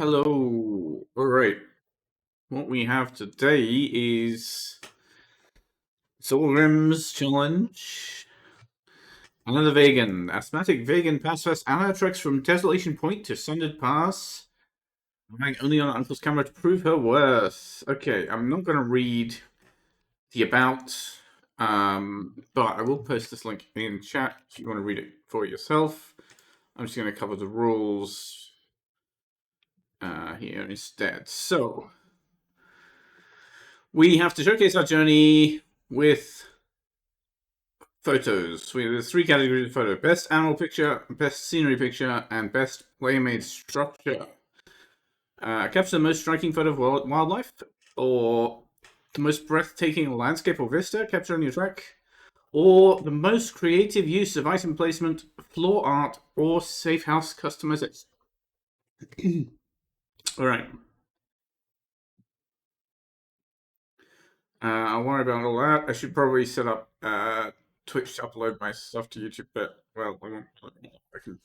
Hello. All right. What we have today is Solgrim's challenge. Another vegan. Asthmatic vegan pacifist Anna treks from Desolation Point to Sundered Pass, relying only on Uncle's camera to prove her worth. Okay, I'm not going to read the about, but I will post this link in chat if you want to read it for yourself. I'm just going to cover the rules here instead. So, we have to showcase our journey with photos. There's three categories of photo: best animal picture, best scenery picture, and best player-made structure. Capture the most striking photo of wildlife, or the most breathtaking landscape or vista captured on your track, or the most creative use of item placement, floor art, or safe house customization. All right. I'll worry about all that. I should probably set up Twitch to upload my stuff to YouTube, but well, I can.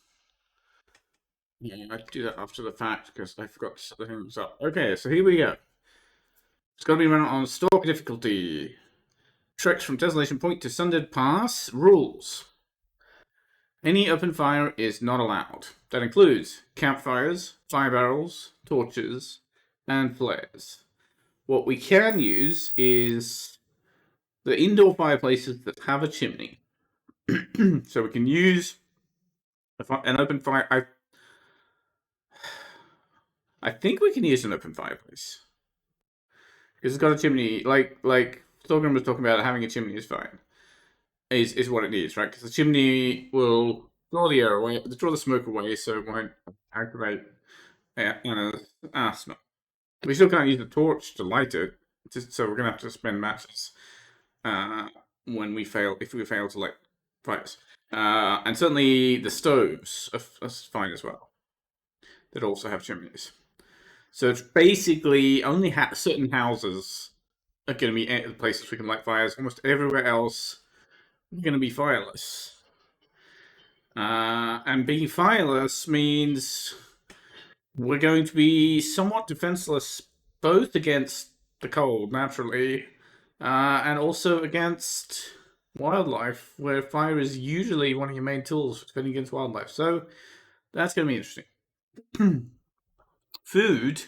Yeah, I do that after the fact because I forgot to set the things up. Okay, so here we go. It's going to be run on Stalker difficulty. Treks from Desolation Point to Sundered Pass. Rules. Any open fire is not allowed. That includes campfires, fire barrels, torches, and flares. What we can use is the indoor fireplaces that have a chimney. So we can use an open fire. I think we can use an open fireplace because it's got a chimney. Like Thorgrim was talking about, having a chimney is fine. Is what it needs, right? Because the chimney will draw the air away, draw the smoke away, so it won't activate Anna's asthma. We still can't use the torch to light it, so we're gonna have to spend matches when we fail, if we fail to light fires. And certainly the stoves are fine as well. That also have chimneys. So it's basically only certain houses are going to be places we can light fires. Almost everywhere else, we're going to be fireless. And being fireless means we're going to be somewhat defenseless, both against the cold, naturally, and also against wildlife, where fire is usually one of your main tools for defending against wildlife. So that's going to be interesting. Food.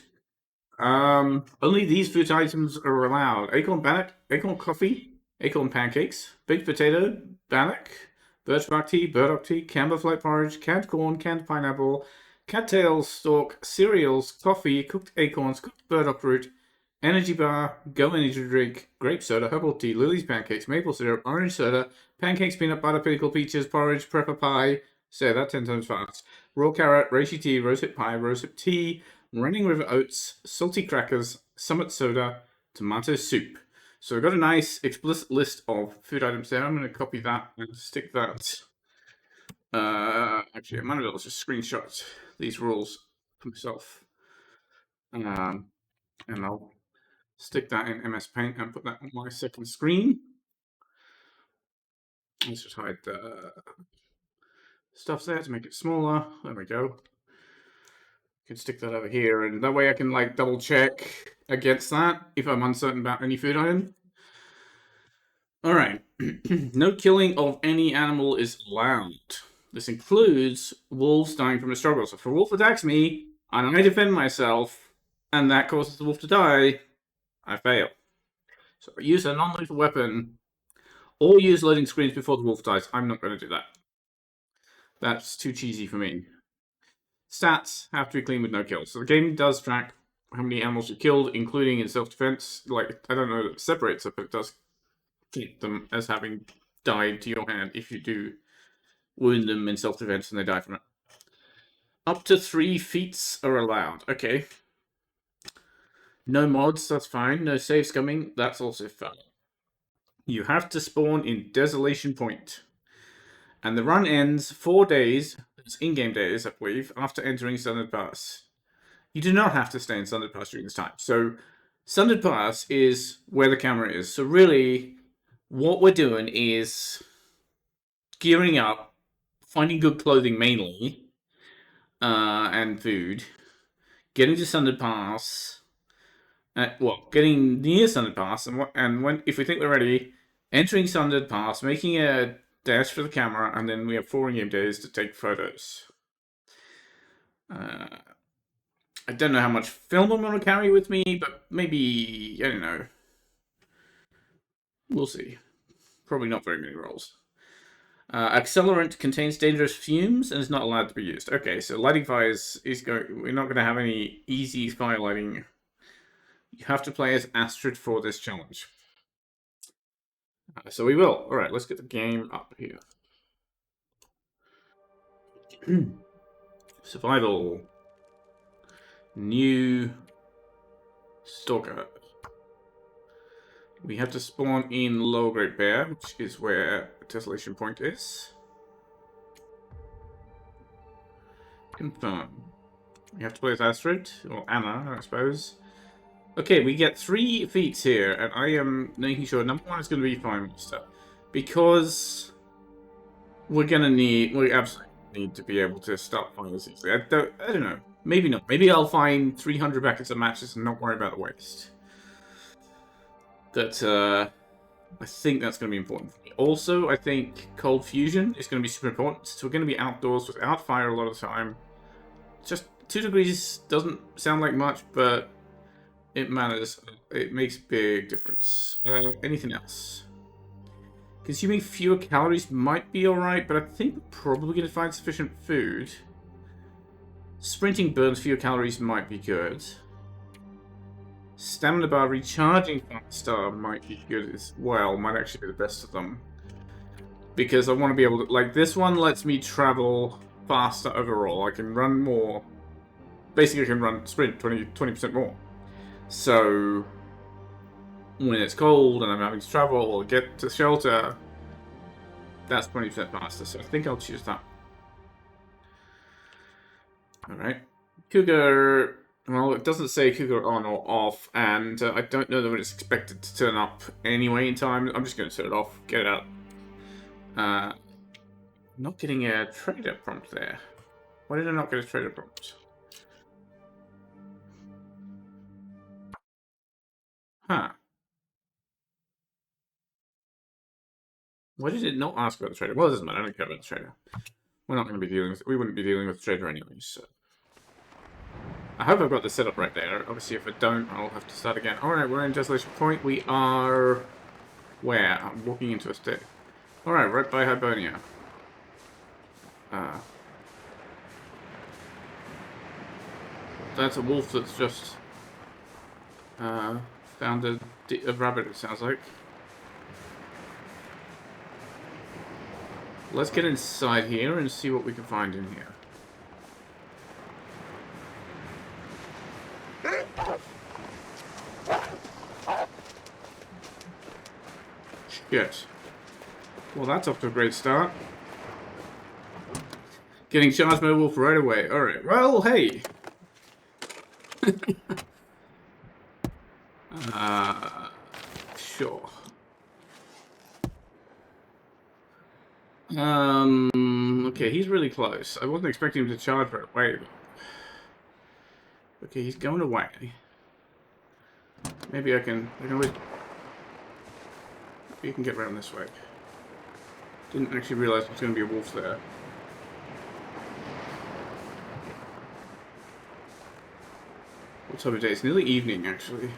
Only these food items are allowed: acorn bannock, acorn coffee, acorn pancakes, baked potato, bannock, birchbark tea, burdock tea, camberflight porridge, canned corn, canned pineapple, cattail stalk, cereals, coffee, cooked acorns, cooked burdock root, energy bar, go energy drink, grape soda, herbal tea, Lily's pancakes, maple syrup, orange soda, pancakes, peanut butter, pinnacle peaches, porridge, prepper pie. Say that 10 times fast. Raw carrot, reishi tea, rosehip pie, rosehip tea, Running River oats, salty crackers, summit soda, tomato soup. So we've got a nice explicit list of food items there. I'm going to copy that and stick that. Actually, I might as well just screenshot these rules for myself. And I'll stick that in MS Paint and put that on my second screen. Let's just hide the stuff there to make it smaller. There we go. Can stick that over here, and that way I can like double check against that if I'm uncertain about any food item. All right. No killing of any animal is allowed. This includes wolves dying from a struggle. So if a wolf attacks me and I defend myself and that causes the wolf to die, I fail. So use a non-lethal weapon or use loading screens before the wolf dies. I'm not going to do that. That's too cheesy for me. Stats have to be clean with no kills. So the game does track how many animals you killed, including in self-defense. Like, I don't know that it separates it, but it does treat them as having died to your hand if you do wound them in self-defense and they die from it. Up to 3 feats are allowed. Okay. No mods, that's fine. No save scumming, that's also fine. You have to spawn in Desolation Point. And the run ends 4 days, it's in-game days, I believe, after entering Sundered Pass. You do not have to stay in Sundered Pass during this time. So, Sundered Pass is where the camera is. So really, what we're doing is gearing up, finding good clothing mainly, and food, getting to Sundered Pass, getting near Sundered Pass, and when if we think we're ready, entering Sundered Pass, making a dash for the camera, and then we have 4 in-game days to take photos. I don't know how much film I'm going to carry with me, but maybe, I don't know. We'll see. Probably not very many rolls. Accelerant contains dangerous fumes and is not allowed to be used. Okay, so lighting fires is going. We're not going to have any easy fire lighting. You have to play as Astrid for this challenge. So we will. All right, let's get the game up here. Survival. New Stalker. We have to spawn in Lower Great Bear, which is where Tessellation Point is. Confirm. We have to play as Astrid, or Anna, I suppose. Okay, we get 3 feats here, and I am making sure number 1 is going to be Fire Monster. Because we absolutely need to be able to start fires easily. I don't know. Maybe not. Maybe I'll find 300 buckets of matches and not worry about the waste. But I think that's going to be important for me. Also, I think Cold Fusion is going to be super important. So we're going to be outdoors without fire a lot of the time. Just 2 degrees doesn't sound like much, but it matters. It makes a big difference. Anything else? Consuming fewer calories might be alright, but I think we're probably going to find sufficient food. Sprinting burns fewer calories might be good. Stamina bar recharging faster might be good as well. Might actually be the best of them. Because I want to be able to... Like, this one lets me travel faster overall. I can run more. Basically, I can sprint 20% more. So, when it's cold and I'm having to travel or get to shelter, that's 20% faster. So I think I'll choose that. Alright. Cougar... Well, it doesn't say Cougar on or off, and I don't know that it's expected to turn up anyway in time. I'm just going to turn it off, get it out. Not getting a trader prompt there. Why did I not get a trader prompt? Huh. Why did it not ask about the trader? Well, it doesn't matter. I don't care about the trader. We're not going to be dealing with... We wouldn't be dealing with the trader anyway, so... I hope I've got the setup right there. Obviously, if I don't, I'll have to start again. Alright, we're in Tessellation Point. We are... Where? I'm walking into a stick. Alright, right by Hibernia. That's a wolf that's just... found a rabbit, it sounds like. Let's get inside here and see what we can find in here. Shit. Well, that's off to a great start. Getting charged by a wolf right away. Alright, well, hey. Sure. Okay, he's really close. I wasn't expecting him to charge right away. Okay, he's going away. Maybe I can always... You can get around this way. Didn't actually realize there was going to be a wolf there. What time of day? It's nearly evening, actually.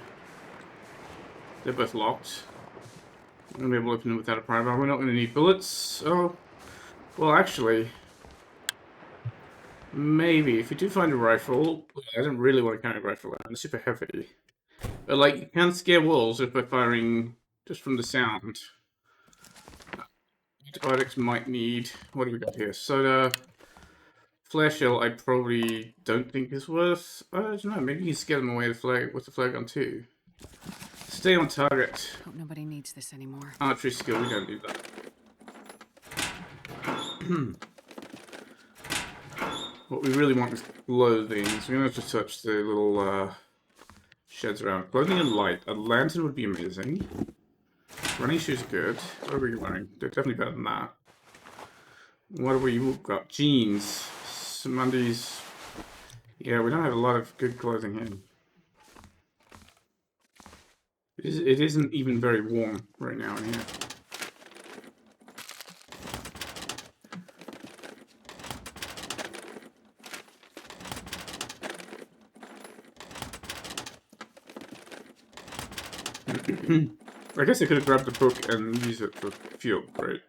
They're both locked. I'm going to be able to open them without a pry bar. We're not going to need bullets. Oh. Well, actually... Maybe. If we do find a rifle... I don't really want to carry a rifle around. It's super heavy. But, like, you can scare wolves if by firing... Just from the sound. Antibiotics might need... What do we got here? Soda. Flare shell I probably don't think is worth... I don't know. Maybe you can scare them away with the flare gun too. Stay on target. Hope nobody needs this anymore. Archery skill. We don't need that. What we really want is clothing. So we're going to have to touch the little sheds around. Clothing and light. A lantern would be amazing. Running shoes are good. What are we wearing? They're definitely better than that. What have we got? Jeans. Some undies. Yeah, we don't have a lot of good clothing here. It isn't even very warm right now in here. I guess I could have grabbed the book and used it for fuel, right?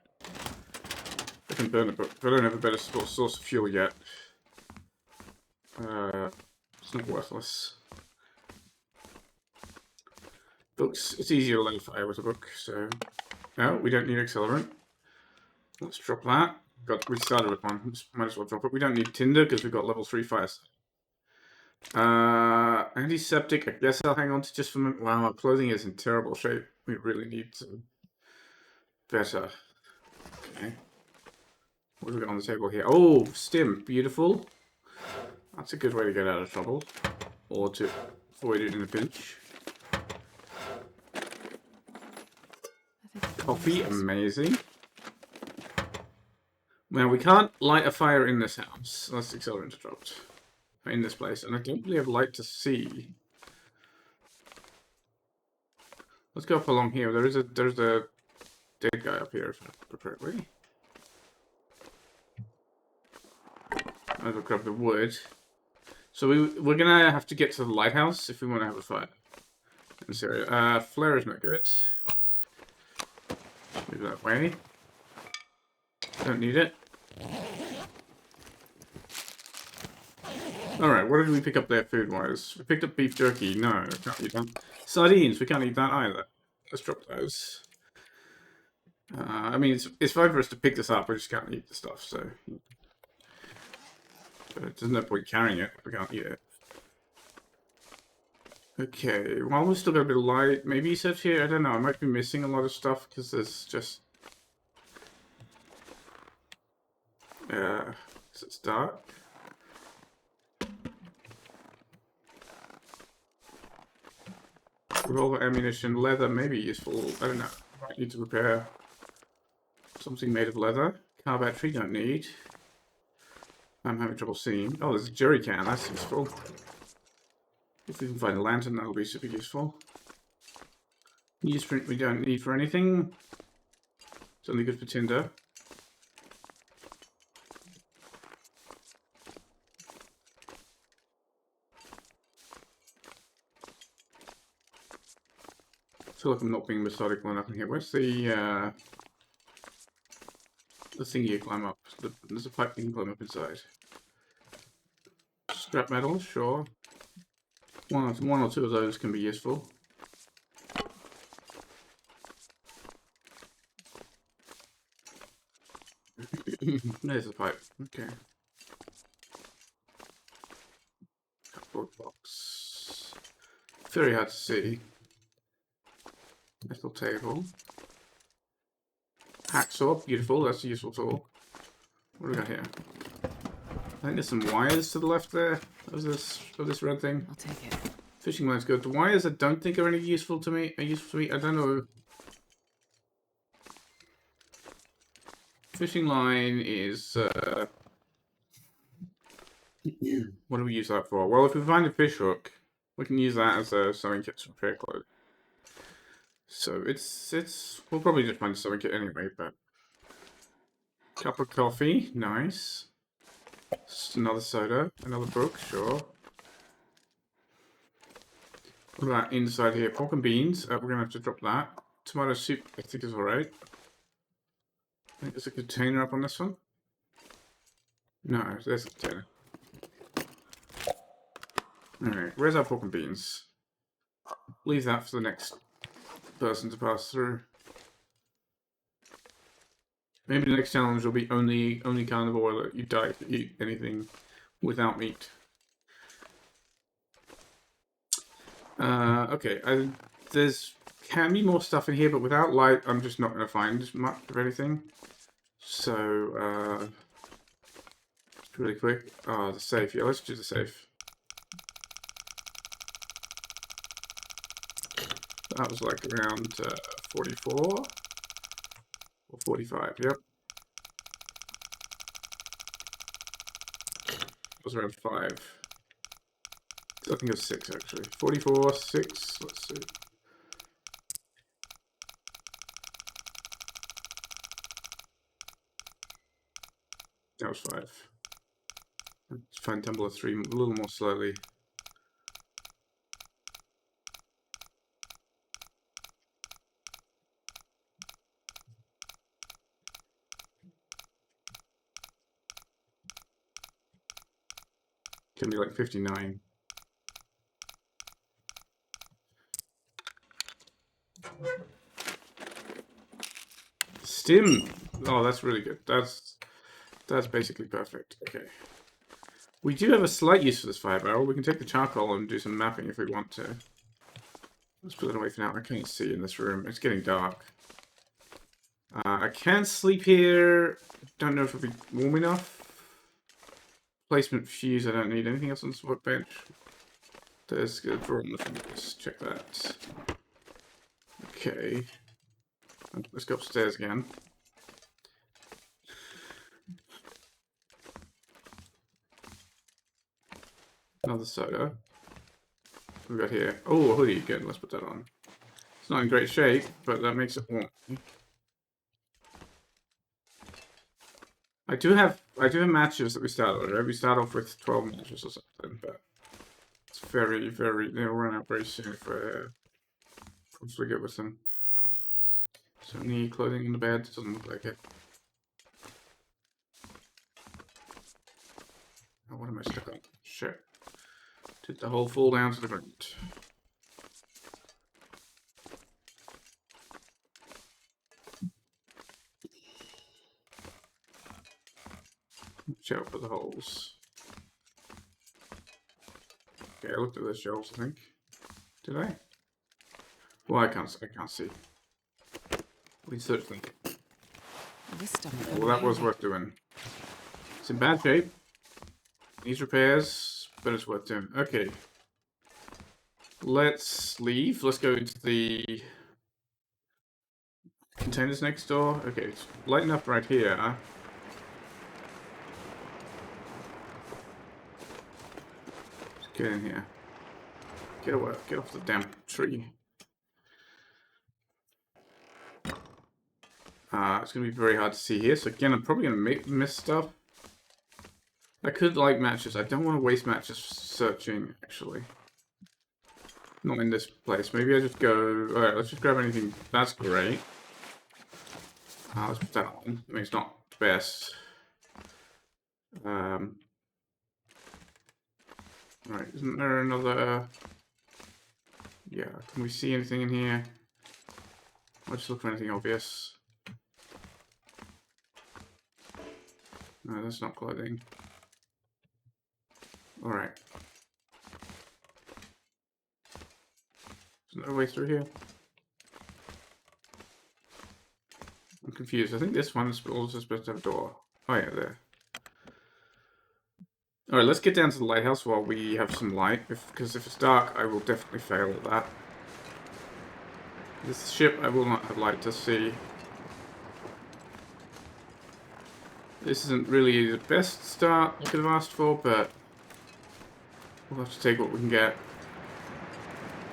I can burn the book, but I don't have a better source of fuel yet. It's not worthless. Books, it's easier to light a fire with a book, so... No, we don't need accelerant. Let's drop that. We started with one, might as well drop it. We don't need tinder, because we've got level 3 fire. Antiseptic, I guess I'll hang on to just for a minute. Wow, our clothing is in terrible shape. We really need some better. Okay. What do we got on the table here? Oh, stim, beautiful. That's a good way to get out of trouble. Or to avoid it in a pinch. Coffee, amazing. Now, we can't light a fire in this house. Unless the accelerant dropped. In this place. And I don't really have light to see. Let's go up along here. There's a dead guy up here, if I remember correctly. I'll go grab the wood. So we're gonna have to get to the lighthouse if we want to have a fire. In this area. Flare is not good. Move that way. Don't need it. Alright, what did we pick up there food-wise? We picked up beef jerky. No, we can't eat that. Sardines, we can't eat that either. Let's drop those. I mean, it's fine for us to pick this up, we just can't eat the stuff, so... But there's no point carrying it if we can't eat it. Okay, well, we've still got a bit of light. Maybe he said here, I don't know, I might be missing a lot of stuff, because there's just... it's dark. Revolver ammunition, leather may be useful. I don't know. Might need to repair something made of leather. Car battery, don't need. I'm having trouble seeing. Oh, there's a jerry can. That's useful. If we can find a lantern, that'll be super useful. Newsprint we don't need for anything. It's only good for tinder. I feel like I'm not being methodical enough in here. Where's the thing you climb up? There's a pipe you can climb up inside. Scrap metal, sure. One or two of those can be useful. There's the pipe. Okay. Cardboard box. Very hard to see. Metal table. Hacksaw, beautiful, that's a useful tool. What do we got here? I think there's some wires to the left there of this red thing. I'll take it. Fishing line's good. The wires I don't think are any useful to me. I don't know. Fishing line is what do we use that for? Well, if we find a fish hook, we can use that as a sewing kit to repair clothes. So we'll probably just find a sewing kit anyway, but cup of coffee, nice. Just another soda, another book, sure. What about inside here? Pork and beans. We're gonna have to drop that. Tomato soup, I think is alright. I think there's a container up on this one. No, there's a container. Alright, where's our pork and beans? Leave that for the next person to pass through. Maybe the next challenge will be only carnivore that you die to eat anything without meat. Okay, there's can be more stuff in here, but without light, I'm just not going to find much of anything. So, really quick. The safe. Yeah, let's do the safe. That was like around 44 or 45. Yep. It was around 5. I think it was 6 actually. 44, 6. Let's see. That was 5. Let's find Tumbler 3 a little more slowly. Can be like 59. Stim! Oh, that's really good. That's basically perfect. Okay. We do have a slight use for this fire barrel. We can take the charcoal and do some mapping if we want to. Let's put it away for now. I can't see in this room. It's getting dark. I can sleep here. Don't know if it'll be warm enough. Placement fuse. I don't need anything else on this workbench. There's a drawer on the fingers. Check that. Okay. Let's go upstairs again. Another soda. What we got here? Oh, a hoodie. Good. Let's put that on. It's not in great shape, but that makes it warm. I do have matches that we start with. Right? We start off with 12 matches or something, but it's very, they'll run out very soon if we get with them. So any clothing in the bed? Doesn't look like it. Oh, what am I stuck on? Shit. Did the hole fall down to the ground? Watch out for the holes. Okay, I looked at those shelves, I think. Did I? Well, I can't see. We search them. This stuff. Well, that was worth doing. It's in bad shape. Needs repairs, but it's worth doing. Okay. Let's leave. Let's go into the containers next door. Okay, it's light enough right here. Let's get in here. Get away. Get off the damn tree. It's going to be very hard to see here. So again, I'm probably going to miss stuff. I could light matches. I don't want to waste matches searching, actually. Not in this place. Maybe I just go... Alright, let's just grab anything. That's great. Let's put that on. I mean, it's not the best. Right, isn't there another... Yeah, can we see anything in here? I'll just look for anything obvious. No, that's not clothing. Alright. Is there a way through here? I'm confused. I think this one is also supposed to have a door. Oh yeah, there. Alright, let's get down to the lighthouse while we have some light. Because if it's dark, I will definitely fail at that. This ship, I will not have light to see. This isn't really the best start I could have asked for, but we'll have to take what we can get.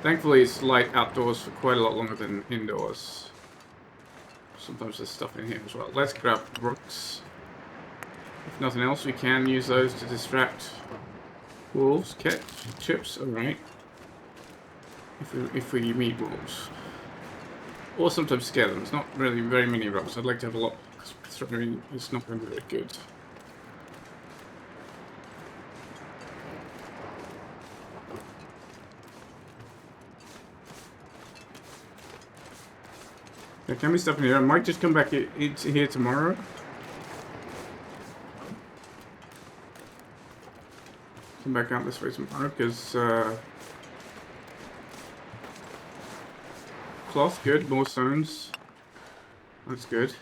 Thankfully, it's light outdoors for quite a lot longer than indoors. Sometimes there's stuff in here as well. Let's grab rocks. If nothing else, we can use those to distract wolves. Catch chips, alright. If we meet wolves. Or sometimes scare them. It's not really very many rocks. I'd like to have a lot. It's not going to be very good. There can be stuff in here. I might just come back here tomorrow. Come back out this way tomorrow because cloth, good. More stones. That's good.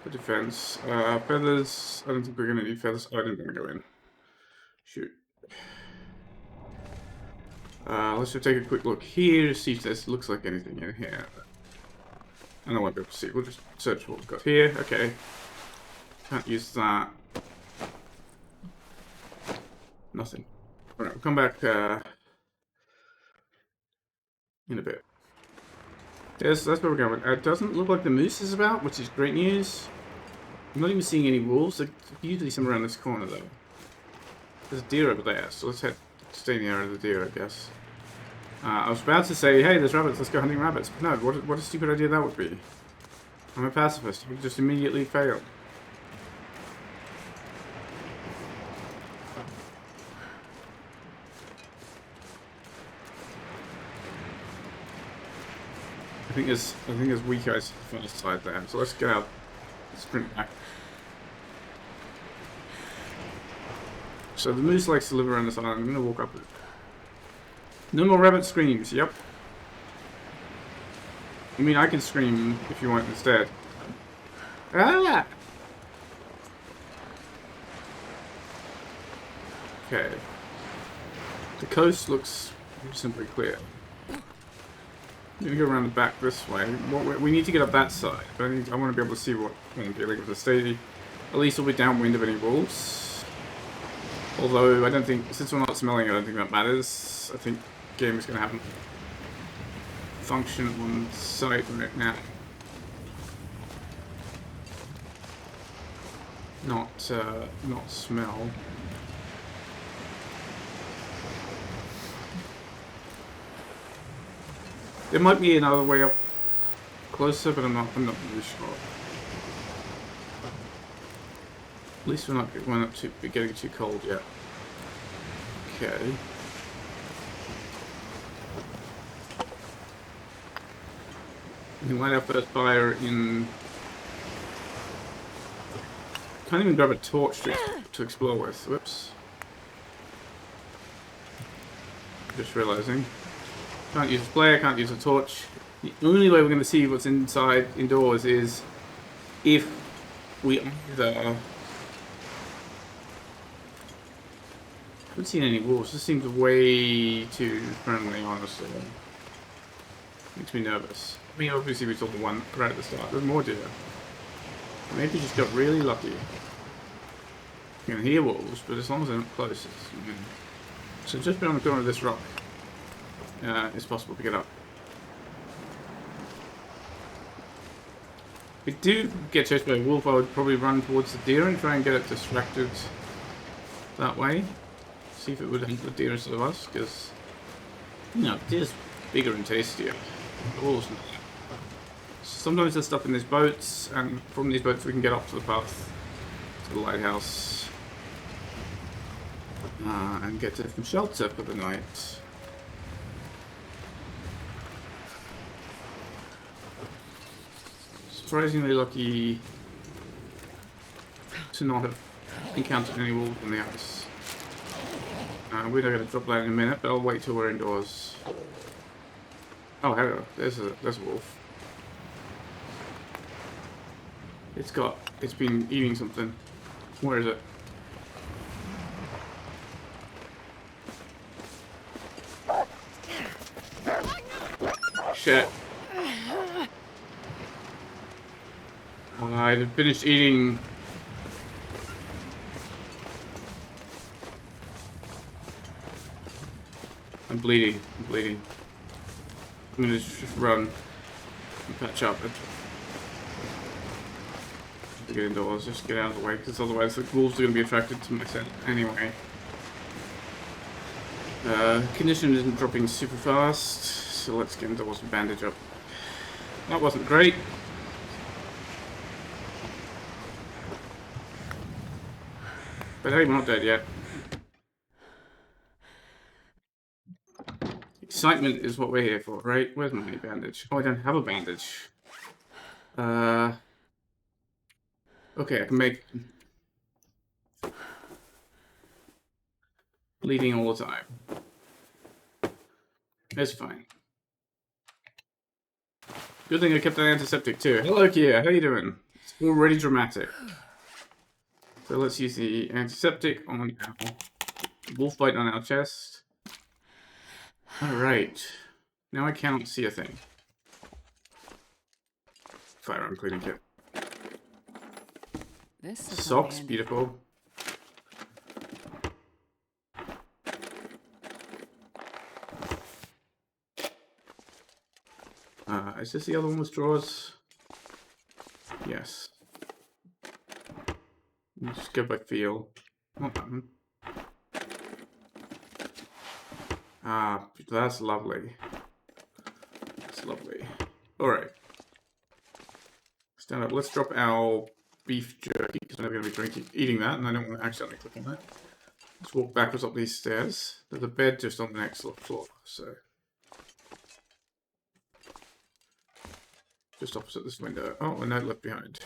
For defense. Feathers. I don't think we're going to need feathers. Oh, I didn't want to go in. Shoot. Let's just take a quick look here to see if this looks like anything in here. And I won't be able to see. We'll just search what we've got here. Okay. Can't use that. Nothing. Alright, we'll come back in a bit. Yes, that's where we're going. It doesn't look like the moose is about, which is great news. I'm not even seeing any wolves. They're usually somewhere around this corner, though. There's a deer over there, so let's stay in the area of the deer, I guess. I was about to say, hey, there's rabbits, let's go hunting rabbits. But no, what a stupid idea that would be. I'm a pacifist. You just immediately fail. I think there's weak eyes on the side there. So let's get out. Sprint back. So the moose likes to live around this island. I'm gonna walk up it. No more rabbit screams. Yep. I mean, I can scream if you want instead. Ah! Okay. The coast looks simply clear. I'm gonna go around the back this way. We need to get up that side, but I want to be able to see what I'm dealing with. The stay. At least we'll be downwind of any wolves. Although I don't think, since we're not smelling, I don't think that matters. I think game is gonna have a function on site right now. Not smell. There might be another way up closer, but I'm not really sure. At least we're not getting too cold yet. Okay. We can light our first fire in. Can't even grab a torch to explore with. Whoops. Just realizing. Can't use a flare, can't use a torch. The only way we're going to see what's indoors is if we either... I haven't seen any wolves. This seems way too friendly, honestly. Makes me nervous. I mean, obviously we saw the one right at the start. There's more deer. Maybe just got really lucky. You can hear wolves, but as long as they're not close, it's... So just beyond the corner of this rock, it's possible to get up. If we do get chased by a wolf, I would probably run towards the deer and try and get it distracted that way. See if it would hunt the deer instead of us, because, you know, deer's bigger and tastier. The wolves not. Sometimes there's stuff in these boats, and from these boats we can get up to the path to the lighthouse. And get to some shelter for the night. Surprisingly lucky to not have encountered any wolves on the ice. We're not going to drop that in a minute, but I'll wait till we're indoors. Oh, hello. There's a wolf. It's been eating something. Where is it? Shit. I had finished eating. I'm bleeding. I'm gonna just run and patch up. To get indoors, just get out of the way, because otherwise the wolves are gonna be attracted to my scent anyway. Condition isn't dropping super fast, so let's get indoors and bandage up. That wasn't great. But hey, we're not dead yet. Excitement is what we're here for, right? Where's my bandage? Oh, I don't have a bandage. Okay, I can make... bleeding all the time. That's fine. Good thing I kept an antiseptic too. Hello, Kia. How you doing? It's already dramatic. So let's use the antiseptic on our wolf bite on our chest. Alright. Now I cannot see a thing. Firearm cleaning kit. This Socks, beautiful. Is this the other one with drawers? Yes. Let me just go by feel. Not that one. Ah, that's lovely. That's lovely. Alright. Stand up. Let's drop our beef jerky, because we're never going to be eating that, and I don't want to accidentally click on that. Let's walk backwards up these stairs. There's a bed just on the next floor, so... Just opposite this window. Oh, a note left behind.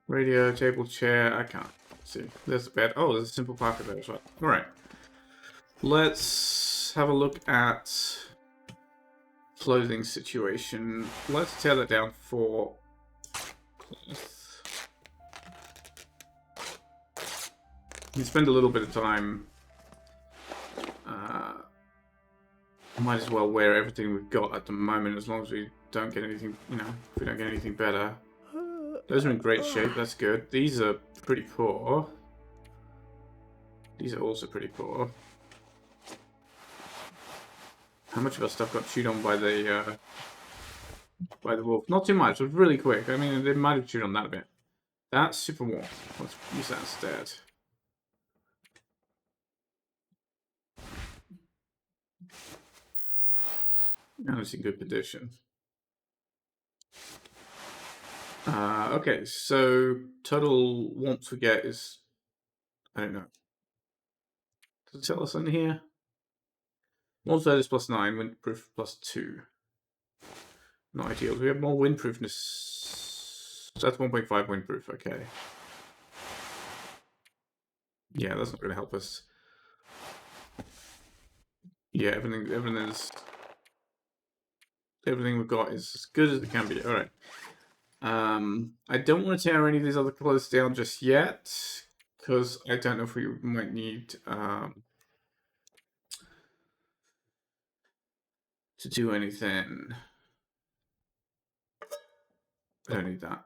Radio, table, chair. I can't see. There's the bed. Oh, there's a simple pocket there as well. Alright. Let's have a look at clothing situation. Let's tear that down for cloth. We spend a little bit of time. Might as well wear everything we've got at the moment, as long as we don't get anything, you know, if we don't get anything better. Those are in great shape, that's good. These are pretty poor. These are also pretty poor. How much of our stuff got chewed on by the wolf? Not too much, it was really quick. I mean, they might have chewed on that a bit. That's super warm. Let's use that instead. And it's in good condition. Okay, so total warmth we get is, I don't know. Does it tell us on here? Warmth is +9, windproof +2. Not ideal. We have more windproofness. That's 1.5 windproof, okay. Yeah, that's not going to help us. Yeah, everything we've got is as good as it can be. Alright. I don't want to tear any of these other clothes down just yet, because I don't know if we might need to do anything. I don't need that.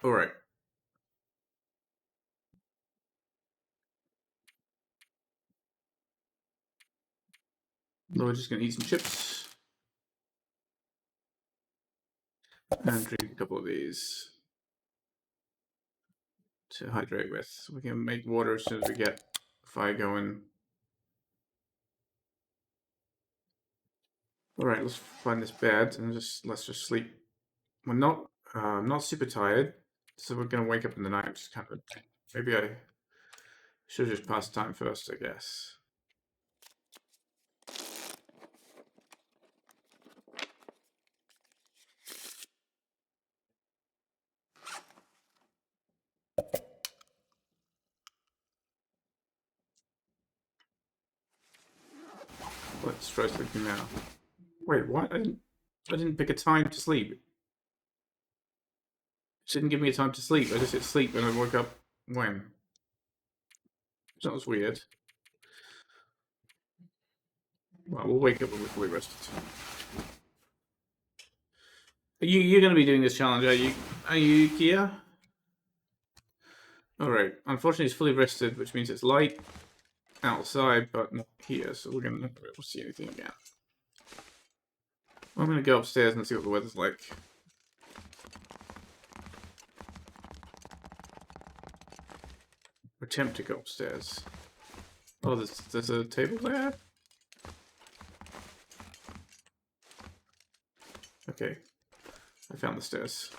Alright. We're just going to eat some chips. And drink a couple of these to hydrate with. We can make water as soon as we get fire going. Alright, let's find this bed and let's just sleep. We're not super tired, so we're gonna wake up in the night. Just kind of, maybe I should just pass time first, I guess. Let's try sleeping now. Wait, what? I didn't pick a time to sleep. It didn't give me a time to sleep. I just hit sleep and I woke up when? That was weird. Well, we'll wake up when we're fully rested. You're going to be doing this challenge, are you? Are you, Kia? Alright. Unfortunately, it's fully rested, which means it's light outside, but not here, so we're going to not be able to see anything again. I'm going to go upstairs and see what the weather's like. Attempt to go upstairs. Oh, there's a table there? Okay. I found the stairs.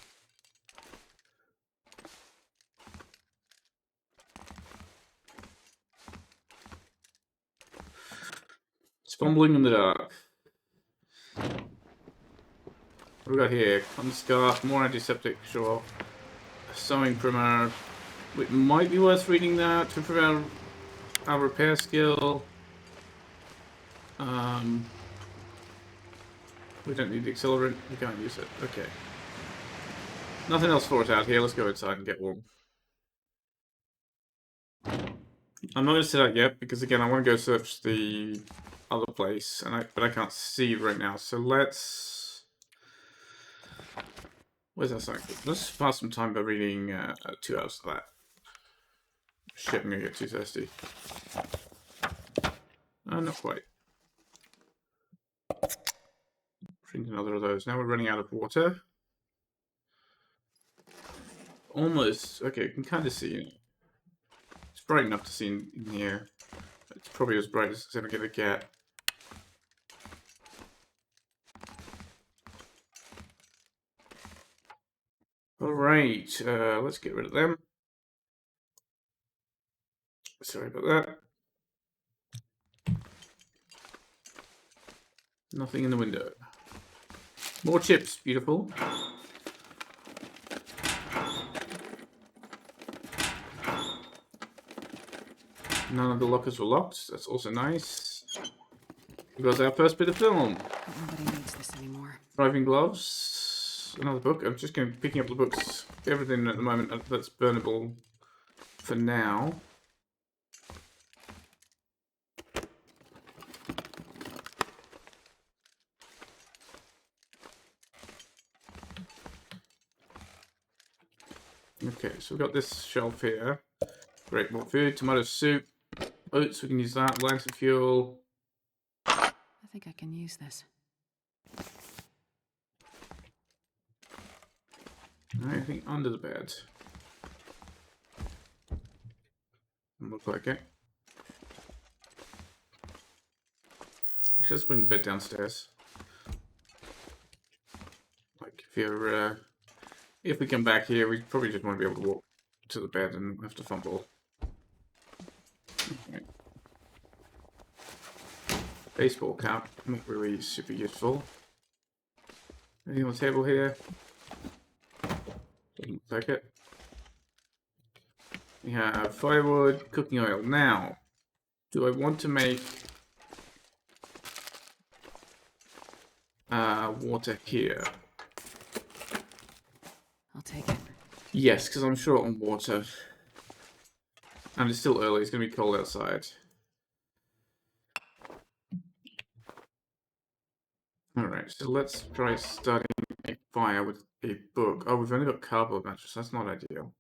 Fumbling in the dark. What do we got here? Cotton scarf, more antiseptic, sure. A sewing primer. It might be worth reading that to improve our repair skill. We don't need the accelerant. We can't use it. Okay. Nothing else for us out here. Let's go inside and get warm. I'm not going to sit out yet because, again, I want to go search the other place, but I can't see right now. So let's... Where's that sign? Let's pass some time by reading 2 hours of that. Shit, I'm going to get too thirsty. Not quite. Drink another of those. Now we're running out of water. Almost. Okay, you can kind of see. It's bright enough to see in here. It's probably as bright as it's ever going to get. Alright, let's get rid of them. Sorry about that. Nothing in the window. More chips, beautiful. None of the lockers were locked. That's also nice. We got our first bit of film. Nobody needs this anymore. Driving gloves. Another book. I'm just going to picking up the books. Everything at the moment that's burnable for now. Okay, so we've got this shelf here. Great, more food, tomato soup, oats, we can use that, lamps of fuel. I think I can use this. Anything under the bed? Doesn't look like it. Let's bring the bed downstairs. Like, if we come back here, we probably just want to be able to walk to the bed and have to fumble. Okay. Baseball cap, not really super useful. Anything on the table here? Doesn't look like it. We have firewood, cooking oil. Now, do I want to make water here? I'll take it. Yes, because I'm short on water. And it's still early, it's going to be cold outside. Alright, so let's try starting a fire with a book. Oh, we've only got cardboard mattress, that's not ideal.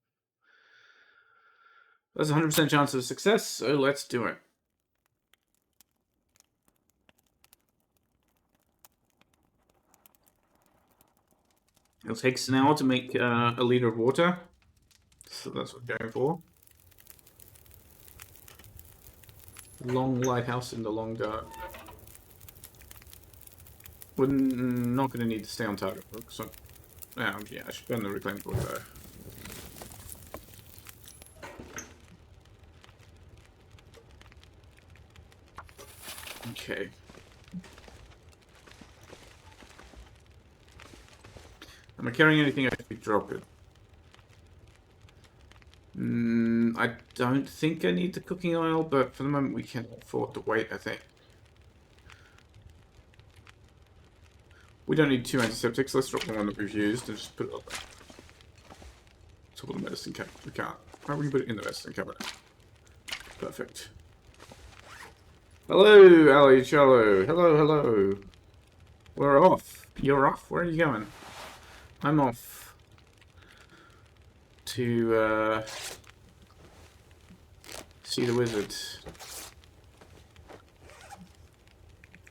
There's a 100% chance of success, so let's do it. It'll take us an hour to make a liter of water. So that's what we're going for. Long lighthouse in the long dark. We're not going to need to stay on target book, so yeah, I should burn the reclaimed book there. Okay. Am I carrying anything I could drop it? I don't think I need the cooking oil, but for the moment we can afford to wait, I think. We don't need two antiseptics, let's drop the one that we've used and just put it up there. Top of the medicine cabinet. We can't. Right, we can put it in the medicine cabinet. Perfect. Hello, Ali Charlo. Hello, hello. We're off. You're off? Where are you going? I'm off to see the wizard.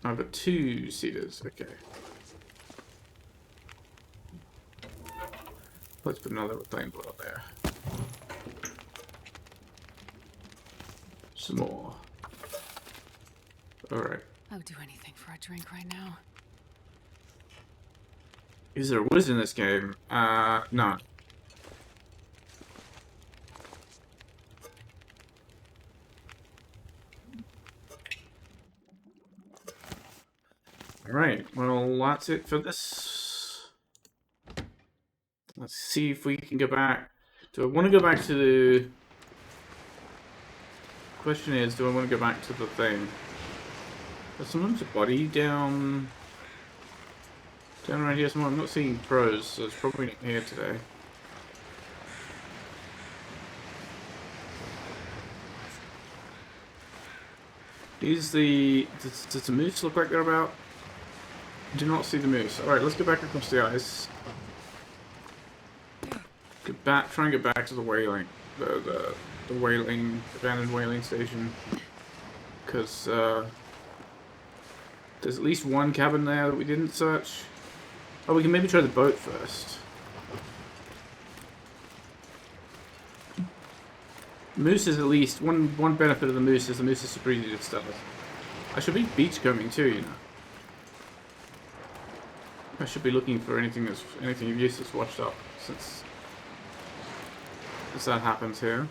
I've got 2 cedars, okay. Let's put another reclaimed board up there. Some more. Alright. I would do anything for a drink right now. Is there a wizard in this game? No. Alright, well that's it for this. Let's see if we can go back. Do I want to go back to the... Question is, do I want to go back to the thing? There's sometimes a body down around here somewhere. I'm not seeing pros, so it's probably not here today. Does the moose look like they're about? I do not see the moose. Alright, let's go back across the ice. Get back, try and get back to the whaling. The abandoned whaling station. Because, there's at least one cabin there that we didn't search. Oh, we can maybe try the boat first. Moose is at least one benefit of the moose is super easy to start. I should be beachcombing too, you know. I should be looking for anything of use that's washed up since that happens here.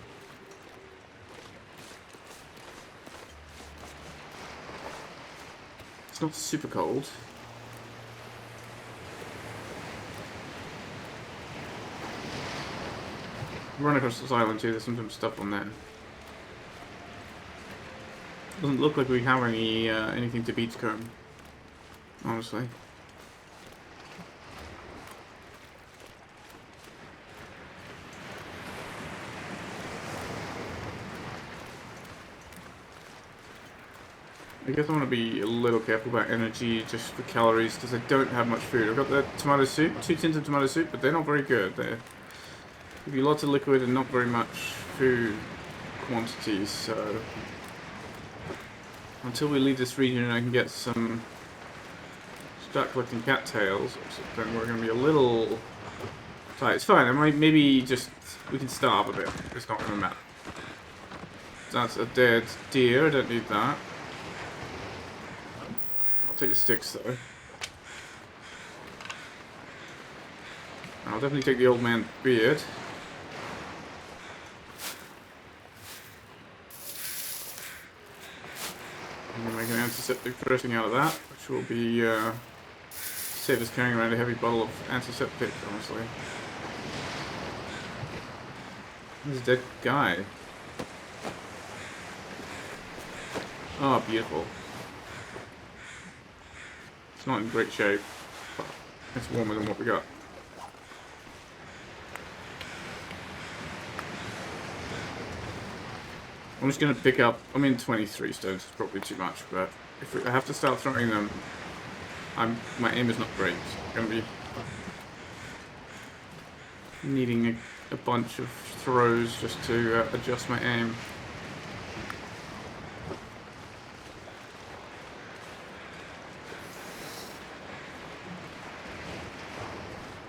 It's not super cold. Run across this island too, there's some stuff on there. Doesn't look like we have any anything to beachcomb, honestly. I guess I want to be a little careful about energy just for calories because I don't have much food. I've got the tomato soup, 2 tins of tomato soup, but they're not very good. They give you lots of liquid and not very much food quantities, so until we leave this region and I can get some start collecting cattails or something, we're going to be a little tight. It's fine, I might maybe just we can starve a bit. It's not going to matter. That's a dead deer, I don't need that. I'll take the sticks though. I'll definitely take the old man beard. I'm going to make an antiseptic dressing out of that, which will be save us carrying around a heavy bottle of antiseptic, honestly. There's a dead guy. Oh, beautiful. It's not in great shape, but it's warmer than what we got. I'm just going to pick up, 23 stones is probably too much, but if I have to start throwing them, my aim is not great. I'm going to be needing a bunch of throws just to adjust my aim.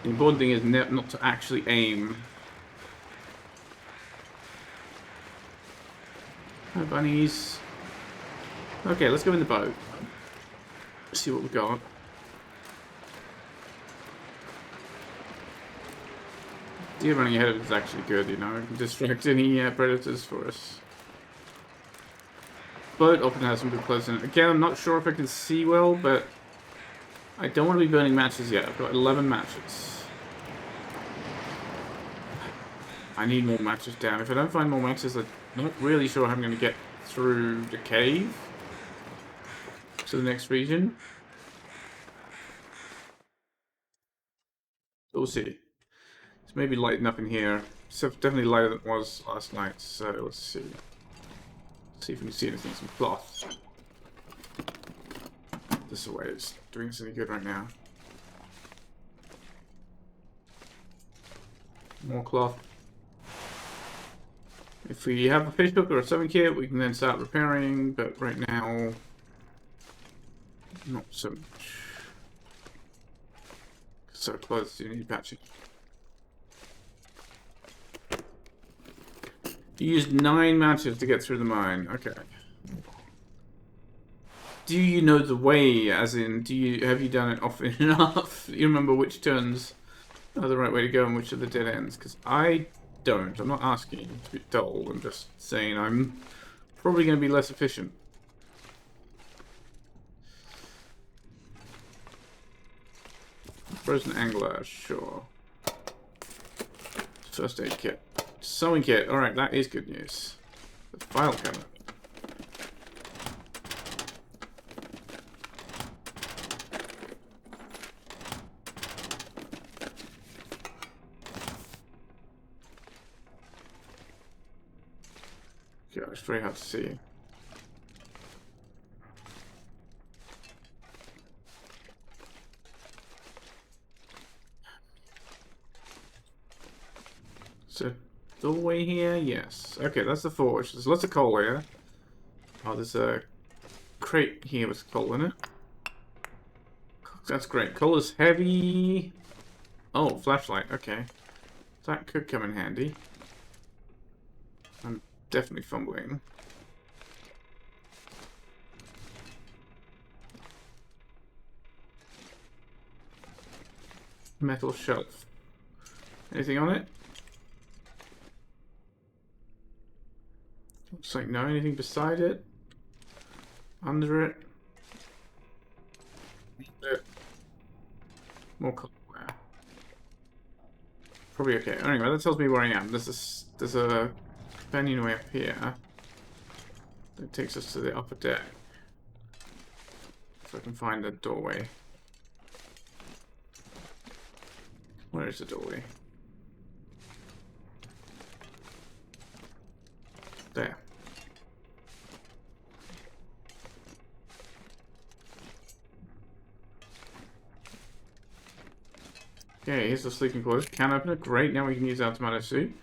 The important thing is not to actually aim. Hi, bunnies. Okay, let's go in the boat. See what we got. Deer running ahead of us is actually good, you know. It can distract any predators for us. Boat often has some good clothes in it. Again, I'm not sure if I can see well, but I don't want to be burning matches yet. I've got 11 matches. I need more matches down. If I don't find more matches, I'm not really sure how I'm going to get through the cave to the next region. We'll see. It's maybe light enough in here. It's definitely lighter than it was last night, so let's see. Let's see if we can see anything. Some cloth. This way is doing us any good right now. More cloth. If we have a fish hook or a sewing kit, we can then start repairing, but right now, not so much. So clothes do need patching. You used 9 matches to get through the mine. Okay. Do you know the way? As in, have you done it often enough? You remember which turns are the right way to go and which are the dead ends? Because I don't. I'm not asking you to be dull. I'm just saying I'm probably going to be less efficient. Frozen angler, sure. First aid kit. Sewing kit. Alright, that is good news. The file cabinet. Yeah, it's very hard to see. So, doorway here? Yes. Okay, that's the forge. There's lots of coal here. Oh, there's a crate here with coal in it. That's great. Coal is heavy. Oh, flashlight. Okay. That could come in handy. I'm definitely fumbling. Metal shelf. Anything on it? Looks like no. Anything beside it? Under it? More cookware. Probably okay. Anyway, that tells me where I am. There's a companionway up here that takes us to the upper deck. If I can find the doorway. Where is the doorway? There. Okay, here's the sleeping quarters. Can open it. Great, now we can use our tomato soup.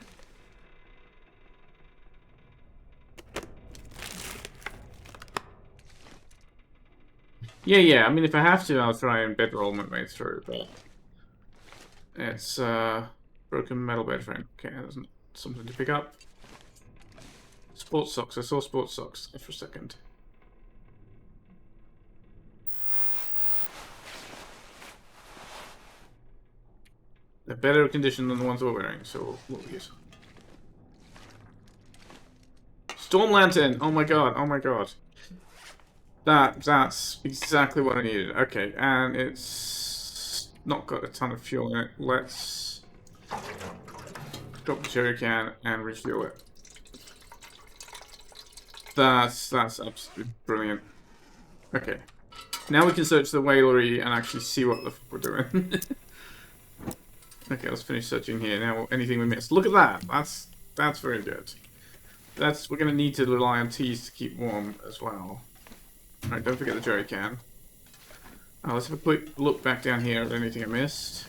Yeah, I mean, if I have to, I'll try and bedroll my way through, but... It's, broken metal bed frame. Okay, that's something to pick up. Sports socks. I saw sports socks there for a second. They're better condition than the ones we're wearing, so we'll use them. Storm lantern! Oh my god, oh my god. That's exactly what I needed. Okay, and it's not got a ton of fuel in it. Let's drop the jerry can and refuel it. That's absolutely brilliant. Okay. Now we can search the whalery and actually see what the fuck we're doing. Okay, let's finish searching here. Now, anything we missed. Look at that! That's very good. We're gonna need to rely on teas to keep warm as well. Alright, don't forget the jerry can. Let's have a quick look back down here at anything I missed.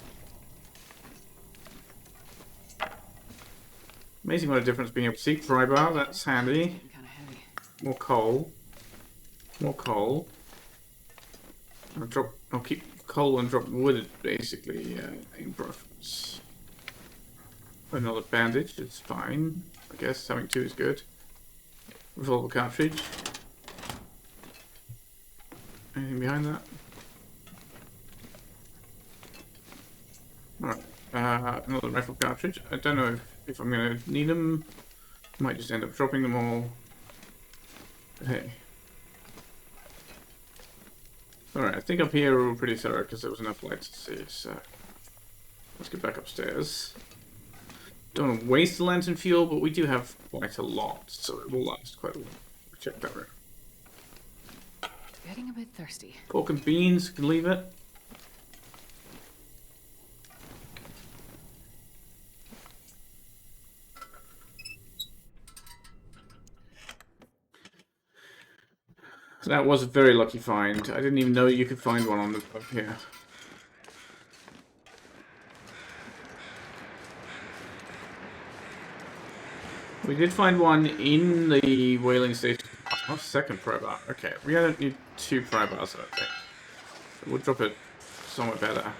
Amazing what a difference being able to see. Fry bar, that's handy. Kinda heavy. More coal. More coal. I'll keep coal and drop wood, basically, in preference. Another bandage, it's fine. I guess having two is good. Revolver cartridge. Anything behind that? Alright, another rifle cartridge. I don't know if I'm gonna need them. Might just end up dropping them all. But hey. Alright, I think up here we were pretty thorough because there was enough light to see, so... Let's get back upstairs. Don't want to waste the lantern fuel, but we do have quite a lot, so it will last quite a while. Check that room. Getting a bit thirsty. Pork and beans, can leave it. That was a very lucky find. I didn't even know you could find one on the up here. We did find one in the whaling station. Oh, second pry bar. Okay, we don't need two pry bars, I don't think. We'll drop it somewhere better.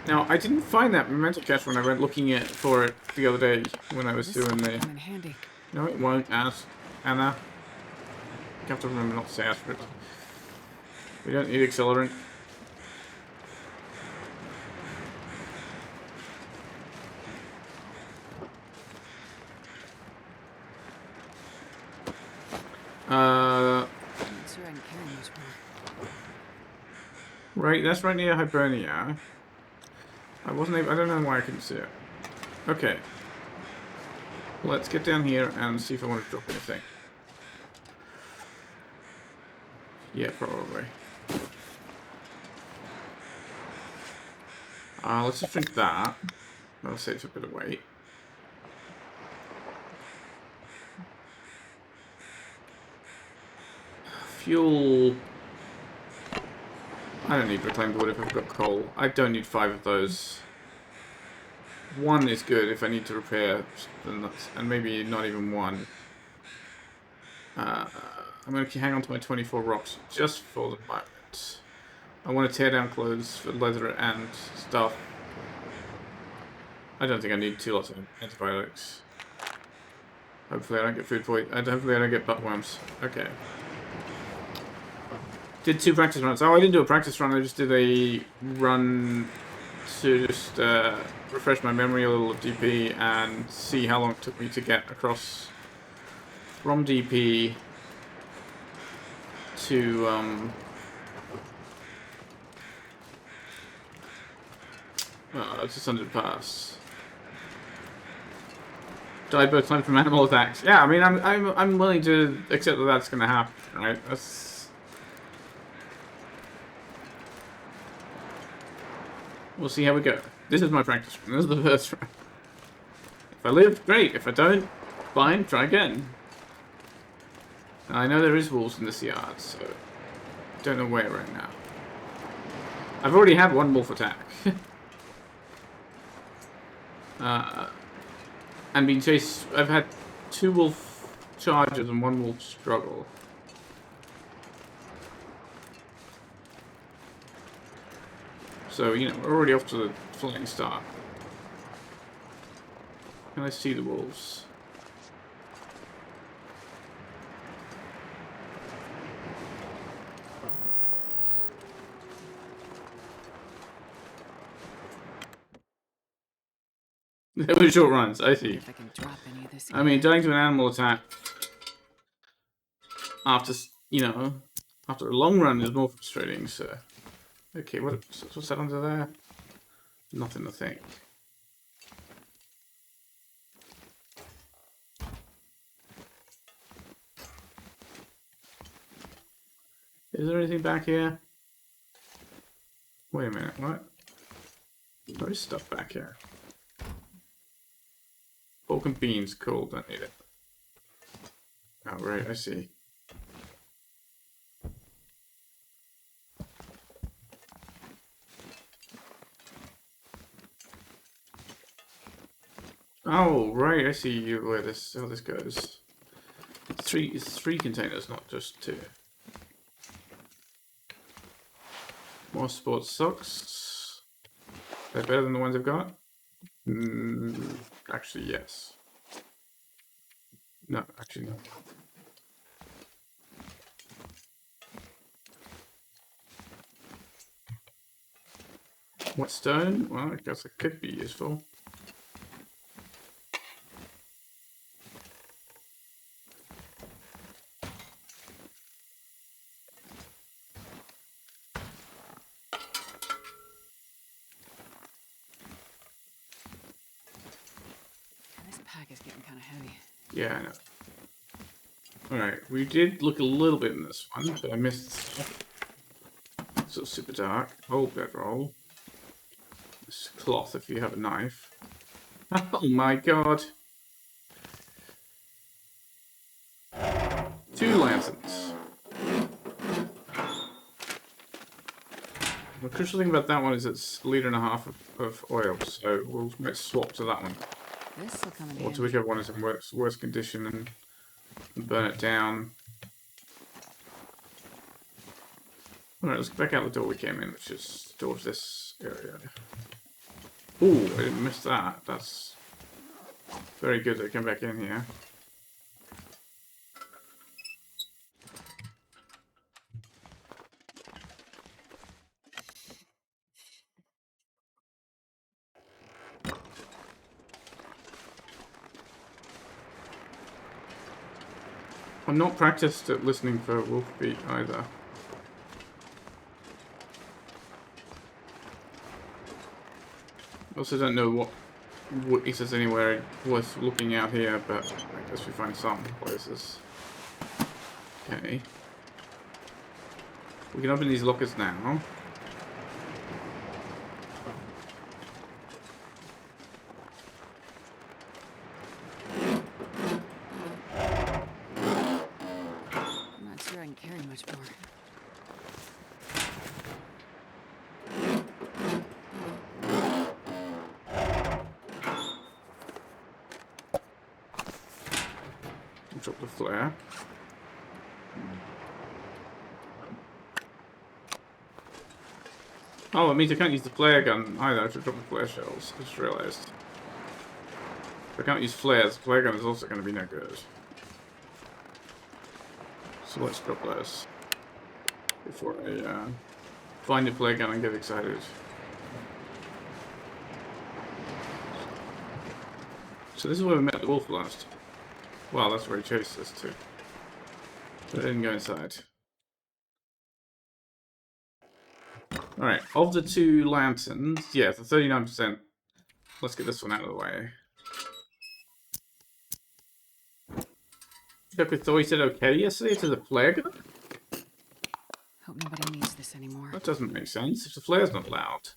Now, I didn't find that memento cache when I went looking for it the other day when I was doing the... Come in handy. No, it won't, Anna. You have to remember not to say aspirin. We don't need accelerant. I'm not sure I can carry much more. Right, that's right near Hibernia. I don't know why I couldn't see it. Okay. Let's get down here and see if I want to drop anything. Yeah, probably. Let's just drink that. That'll save a bit of weight. Fuel. I don't need reclaimed wood if I've got coal. I don't need 5 of those. One is good if I need to repair, and maybe not even one. I'm going to hang on to my 24 rocks just for the moment. I want to tear down clothes for leather and stuff. I don't think I need 2 lots of antibiotics. Hopefully I don't get food poison. Hopefully I don't get buttworms. Okay. Did 2 practice runs. Oh, I didn't do a practice run. I just did a run to just refresh my memory a little of DP and see how long it took me to get across from DP to just under the pass. Died both times from animal attacks. Yeah, I mean, I'm willing to accept that that's going to happen, right? That's. We'll see how we go. This is my practice run. This is the first run. If I live, great. If I don't, fine. Try again. And I know there is wolves in this yard, so don't know where right now. I've already had 1 wolf attack. And been chased. I've had 2 wolf charges and 1 wolf struggle. So, you know, we're already off to the flying start. Can I see the wolves? They were short runs, I see. If I can drop any of this I mean, dying to an animal attack after, you know, after a long run is more frustrating, so... Okay, what's that under there? Nothing to think. Is there anything back here? Wait a minute, what? There is stuff back here. Pork and beans, cool, don't need it. Oh, right, I see. Oh, right, I see where this, how this goes. It's 3 containers, not just 2. More sports socks. They're better than the ones I've got? Actually, yes. No, actually no. What stone? Well, I guess it could be useful. This pack is getting kind of heavy. Yeah, I know. Alright, we did look a little bit in this one, but I missed stuff. So super dark. Old bedroll. This cloth if you have a knife. Oh my god. 2 lanterns. The crucial thing about that one is it's 1.5 liters of oil, so we'll swap to that one. This will come in Or to handy. whichever one is in worse condition and burn it down. Alright, let's get back out the door we came in, which is towards this area. Ooh, I didn't miss that. That's very good that I came back in here. I'm not practiced at listening for wolf beat either. Also don't know what if there's anywhere worth looking out here, but I guess we find some places. Okay. We can open these lockers now. I'm not sure I can carry much more. Drop the flare. Oh, it means I can't use the flare gun either to drop the flare shells. I just realised. If I can't use flares, the flare gun is also going to be no good. So let's drop those before I find a flare gun and get excited. So this is where we met the wolf last. Wow, that's where he chased us to. But I didn't go inside. Alright, of the 2 lanterns, yeah, the 39%. Let's get this one out of the way. Check with Thor, he said okay yesterday to the flare gun? Hope nobody needs this anymore. That doesn't make sense if the flare's not allowed.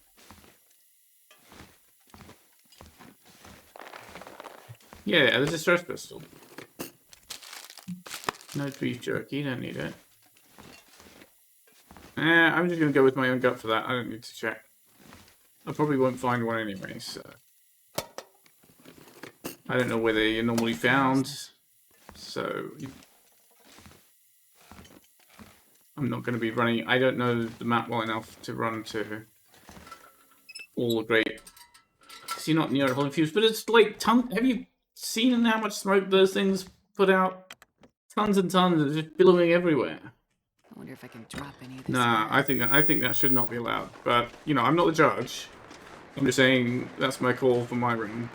Yeah, there's a stress pistol. No beef jerky, don't need it. I'm just going to go with my own gut for that. I don't need to check. I probably won't find one anyway, so... I don't know where they're normally found, so... I'm not going to be running... I don't know the map well enough to run to all the great... See, not near Holy Fuse, but it's like... Have you seen how much smoke those things put out? Tons and tons, and just billowing everywhere. I wonder if I can drop any of this. Nah, I think that should not be allowed. But, you know, I'm not the judge. I'm just saying that's my call for my room.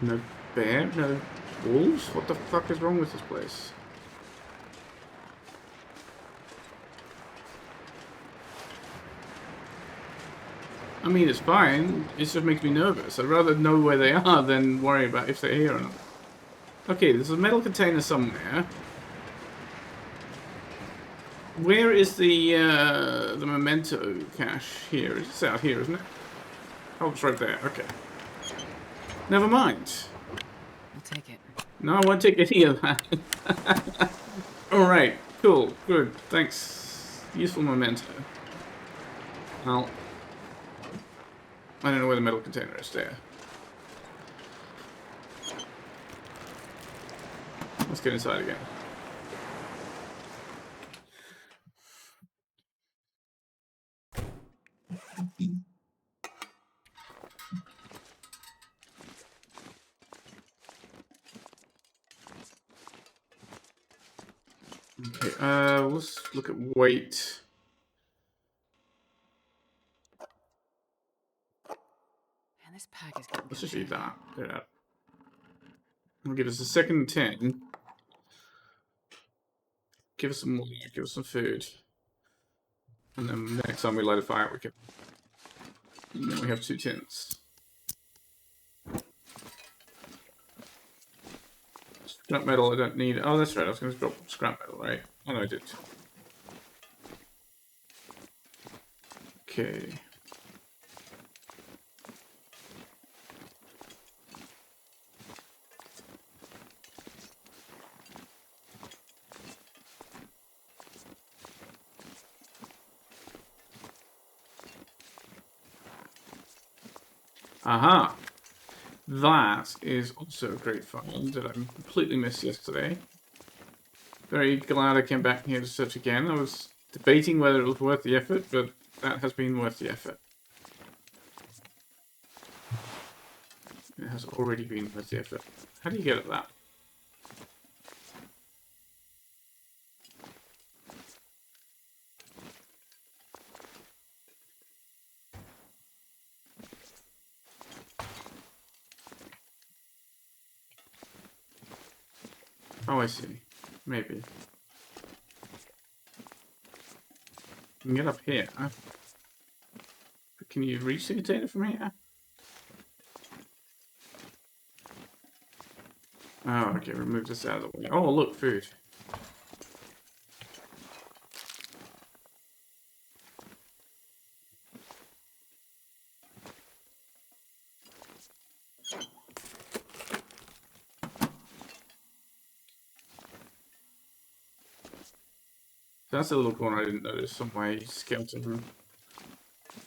No bear? No wolves? What the fuck is wrong with this place? I mean, it's fine. It just makes me nervous. I'd rather know where they are than worry about if they're here or not. Okay, there's a metal container somewhere. Where is the memento cache here? It's out here, isn't it? Oh, it's right there. Okay. Never mind. I'll take it. No, I won't take any of that. Alright, cool, good, thanks. Useful memento. I don't know where the metal container is there. Let's get inside again. Okay, let's look at weight. Man, this pack is getting Let's just eat that. Yeah. We'll give us a second 10. Give us some more, give us some food. And then the next time we light a fire, we can... And then we have 2 tins. Scrap metal, I don't need... Oh, that's right, I was going to drop scrap metal, right? Oh, no, I did. Okay. Aha! That is also a great find that I completely missed yesterday. Very glad I came back here to search again. I was debating whether it was worth the effort, but that has been worth the effort. It has already been worth the effort. How do you get at that? Oh, I see. Maybe. You can get up here. But can you reach the container from here? Oh, okay, remove this out of the way. Oh, look, food. That's a little corner I didn't notice on my skeleton room.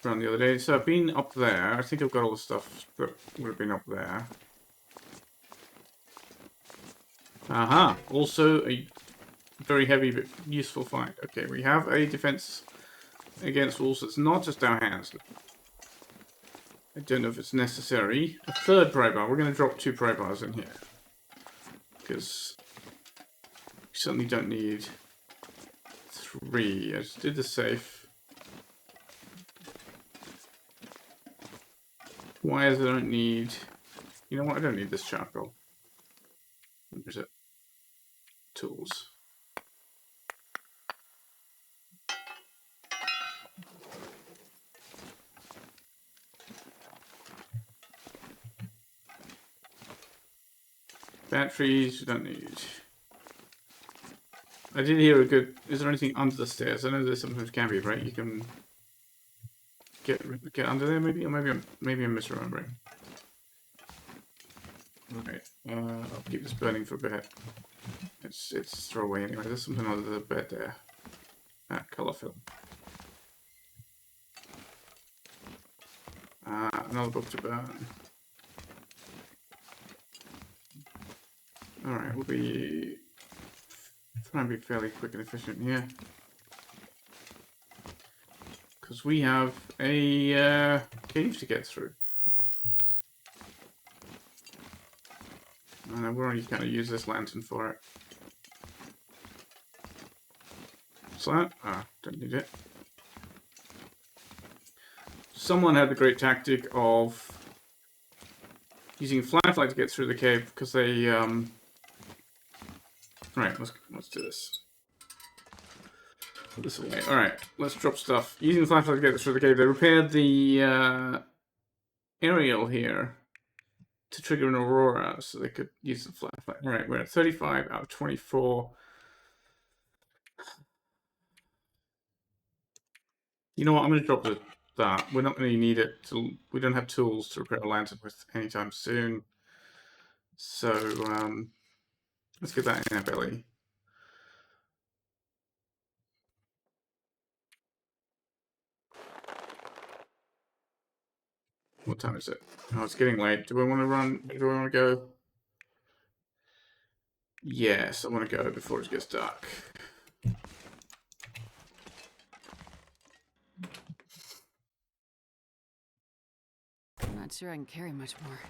around the other day. So I've been up there. I think I've got all the stuff that would have been up there. Aha! Also a very heavy but useful find. Okay, we have a defense against wolves. It's not just our hands. I don't know if it's necessary. A third pry bar. We're going to drop 2 pry bars in here. Because we certainly don't need 3. I just did the safe. Wires I don't need. You know what? I don't need this charcoal. Where's it? Tools. Batteries, we don't need. I did hear a good. Is there anything under the stairs? I know there sometimes can be, right? You can get under there, maybe, or maybe I'm misremembering. Right. I'll keep this burning for a bit. It's throwaway anyway. There's something under the bed there. Ah, color film. Another book to burn. Alright, we'll be trying to be fairly quick and efficient here. Because we have a cave to get through. And we're only going to use this lantern for it. What's that? Ah, don't need it. Someone had the great tactic of using a flashlight to get through the cave because they Right, let's do this. This way. Alright, let's drop stuff. Using the flashlight to get through the cave, they repaired the aerial here to trigger an aurora so they could use the flashlight. Alright, we're at 35 out of 24. You know what, I'm going to drop that. We're not going to need it. We don't have tools to repair a lantern with anytime soon. So, let's get that in our belly. What time is it? Oh, it's getting late. Do we want to run? Do we want to go? Yes, I want to go before it gets dark. I'm not sure I can carry much more.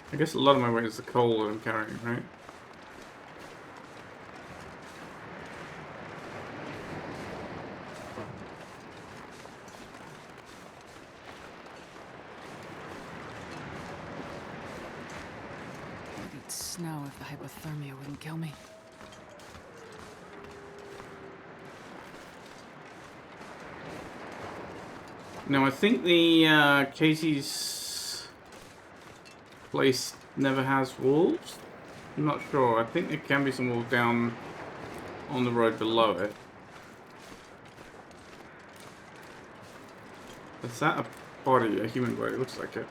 I guess a lot of my weight is the coal that I'm carrying, right? I'd snow if the hypothermia wouldn't kill me. Now, I think the Casey's place never has wolves. I'm not sure. I think there can be some wolves down on the road below it. Is that a body? A human body? It looks like it.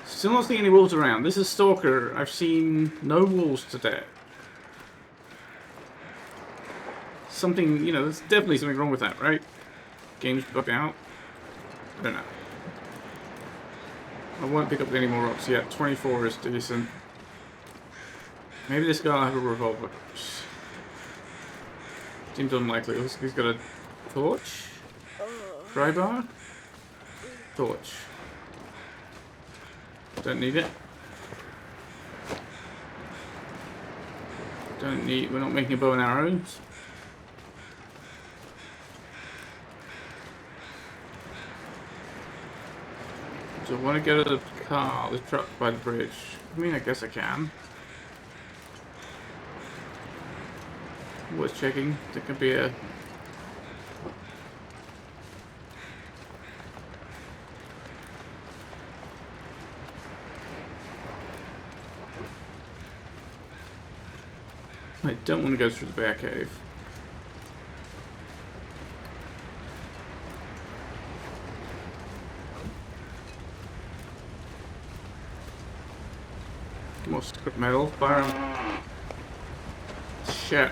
Still not seeing any wolves around. This is Stalker. I've seen no wolves today. Something, you know, there's definitely something wrong with that, right? Game's bugged out. I don't know. I won't pick up any more rocks yet. 24 is decent. Maybe this guy will have a revolver. Seems unlikely. He's got a torch? Pry bar? Torch. Don't need it. Don't need... We're not making a bow and arrows. Do I want to go to the car, the truck by the bridge? I mean, I guess I can. Worth checking. There could be a... I don't want to go through the bear cave. More scrap metal. Fire 'em. Shit.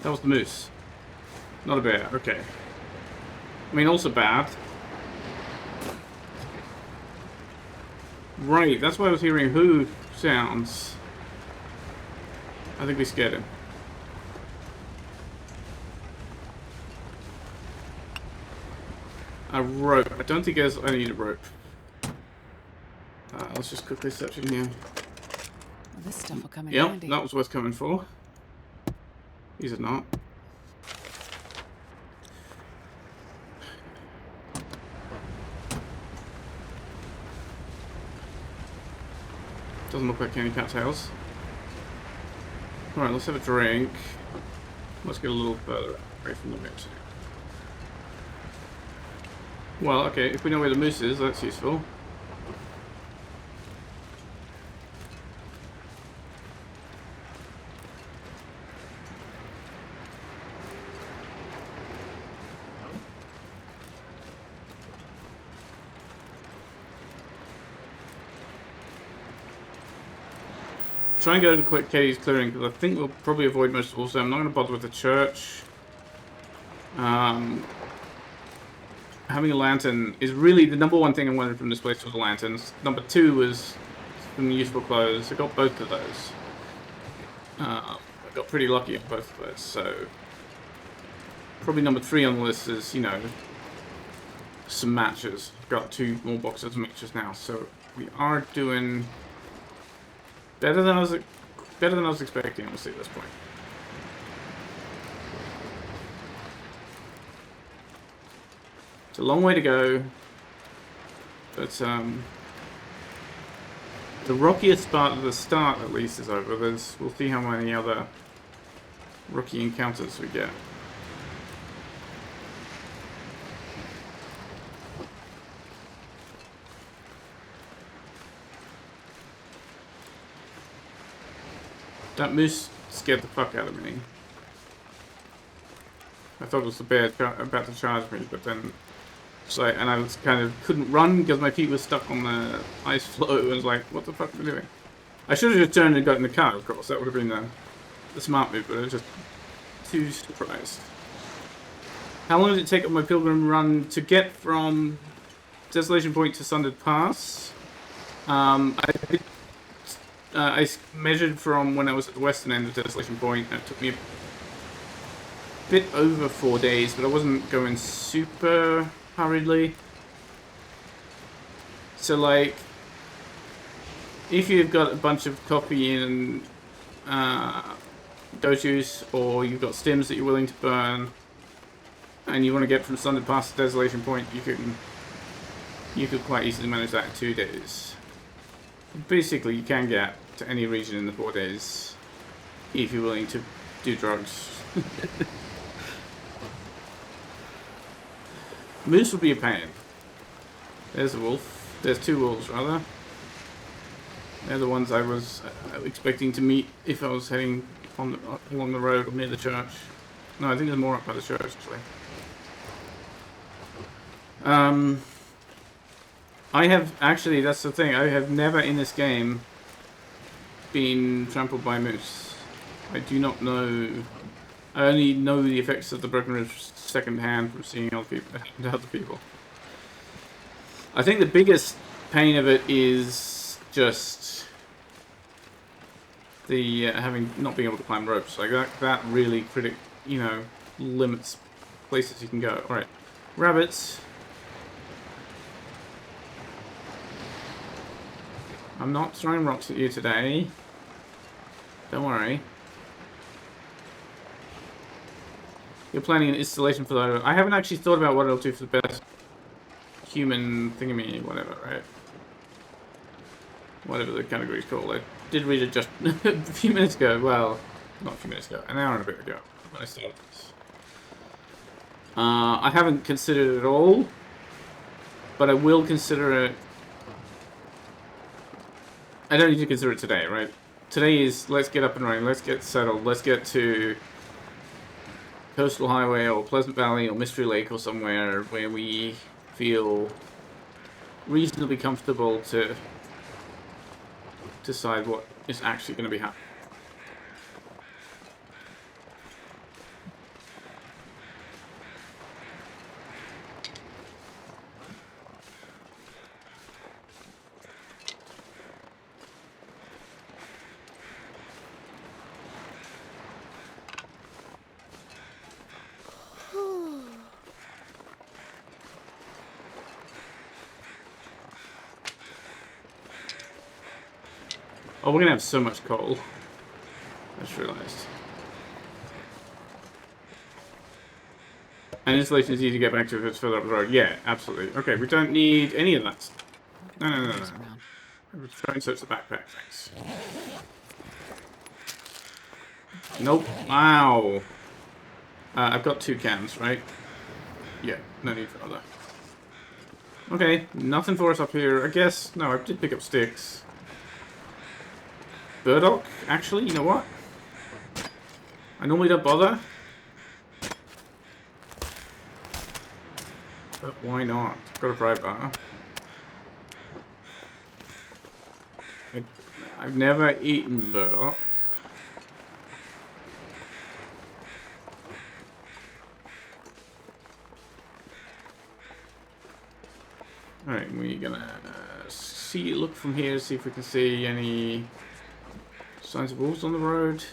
That was the moose. Not a bear. Okay. I mean, also bad. Right, that's why I was hearing who sounds. I think we scared him. A rope. I don't think I need a rope. Let's just quickly search in here. Well, this stuff will come in Yep, handy. that was worth coming for. These are not. Doesn't look like any cattails. Alright, let's have a drink. Let's get a little further away from the moose. Well, okay, if we know where the moose is, that's useful. Try and go to quick Katie's clearing because I think we'll probably avoid most of all. So I'm not going to bother with the church. Having a lantern is really the number one thing I wanted from this place was the lanterns. Number two was some useful clothes. I got both of those. I got pretty lucky on both of those. So probably number three on the list is, you know, some matches. I've got 2 more boxes of matches now. So we are doing better than I was expecting, honestly, at this point. It's a long way to go, but the rockiest part of the start, at least, is over. We'll see how many other rocky encounters we get. That moose scared the fuck out of me. I thought it was the bear about to charge me, but then so, and I was kind of couldn't run because my feet were stuck on the ice floe. And was like, what the fuck am I doing? I should have just turned and got in the car, of course. That would have been the smart move, but I was just too surprised. How long did it take on my pilgrim run to get from Desolation Point to Sundered Pass? I measured from when I was at the western end of Desolation Point, and it took me a bit over 4 days, but I wasn't going super hurriedly. So, like, if you've got a bunch of coffee and go juice, or you've got stims that you're willing to burn, and you want to get from Sundered Pass to Desolation Point, you could quite easily manage that in 2 days. Basically, you can get to any region in the 4 days if you're willing to do drugs. Moose would be a pain. There's a wolf. There's 2 wolves, rather. They're the ones I was expecting to meet if I was heading along the road or near the church. No, I think there's more up by the church, actually. I have, actually, that's the thing, I have never in this game been trampled by moose. I do not know, I only know the effects of the broken ribs secondhand from seeing other people. I think the biggest pain of it is just the not being able to climb ropes. Like that really limits places you can go. Alright, rabbits. I'm not throwing rocks at you today. Don't worry. You're planning an installation for the... I haven't actually thought about what it'll do for the best human thingamy, whatever, right? Whatever the category is called. I did read it just a few minutes ago. Well, not a few minutes ago. An hour and a bit ago when I started this. I haven't considered it at all. But I will consider it... I don't need to consider it today, right? Today is, let's get up and running, let's get settled, let's get to coastal highway or Pleasant Valley or Mystery Lake or somewhere where we feel reasonably comfortable to decide what is actually going to be happening. Oh, we're gonna have so much coal. I just realized. And installation is easy to get back to if it's further up the road. Yeah, absolutely. Okay, we don't need any of that stuff. No. We'll try and search the backpack, thanks. Nope. Wow. I've got 2 cans, right? Yeah, no need for other. Okay, nothing for us up here. I guess, no, I did pick up sticks. Burdock? Actually, you know what? I normally don't bother. But why not? Got a fry bar. I've never eaten burdock. Alright, we're gonna look from here, see if we can see any signs of wolves on the road.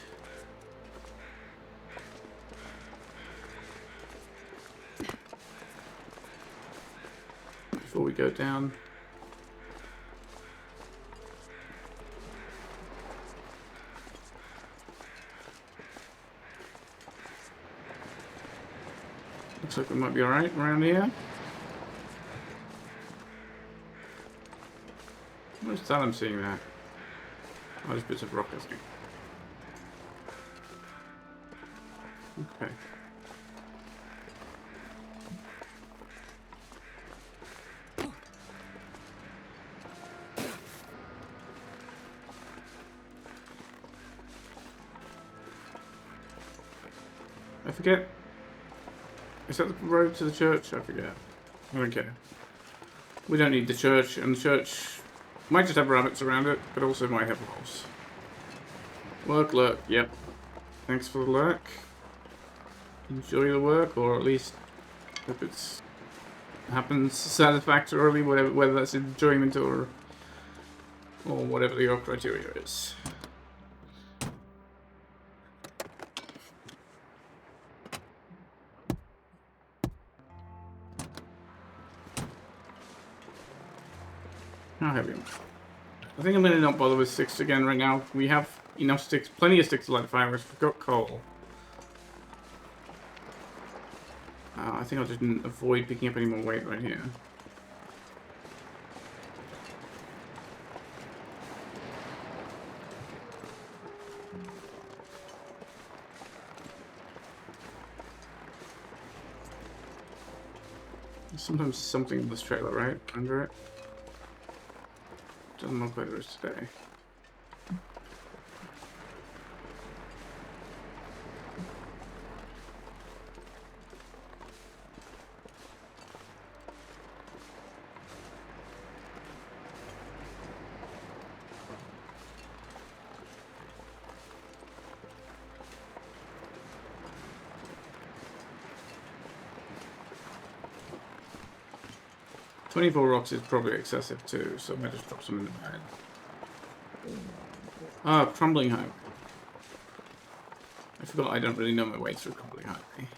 Before we go down. Looks like we might be alright around here. Where's that I'm seeing that? Oh, there's bits of rock, I think. Okay. I forget. Is that the road to the church? I forget. I don't care. We don't need the church, and the church might just have rabbits around it, but also might have wolves. Lurk, yep. Thanks for the lurk. Enjoy the work, or at least if it happens satisfactorily, whether that's enjoyment or whatever your criteria is. How heavy am I? I think I'm going to not bother with sticks again right now. We have enough sticks, plenty of sticks to light the fire. We've got coal. I think I'll just avoid picking up any more weight right here. There's sometimes something in this trailer, right? Under it. Doesn't look like there is today. "24 rocks is probably excessive too, so I might just drop some in the bag." Ah, Crumbling Highway. I forgot I don't really know my way through Crumbling Highway.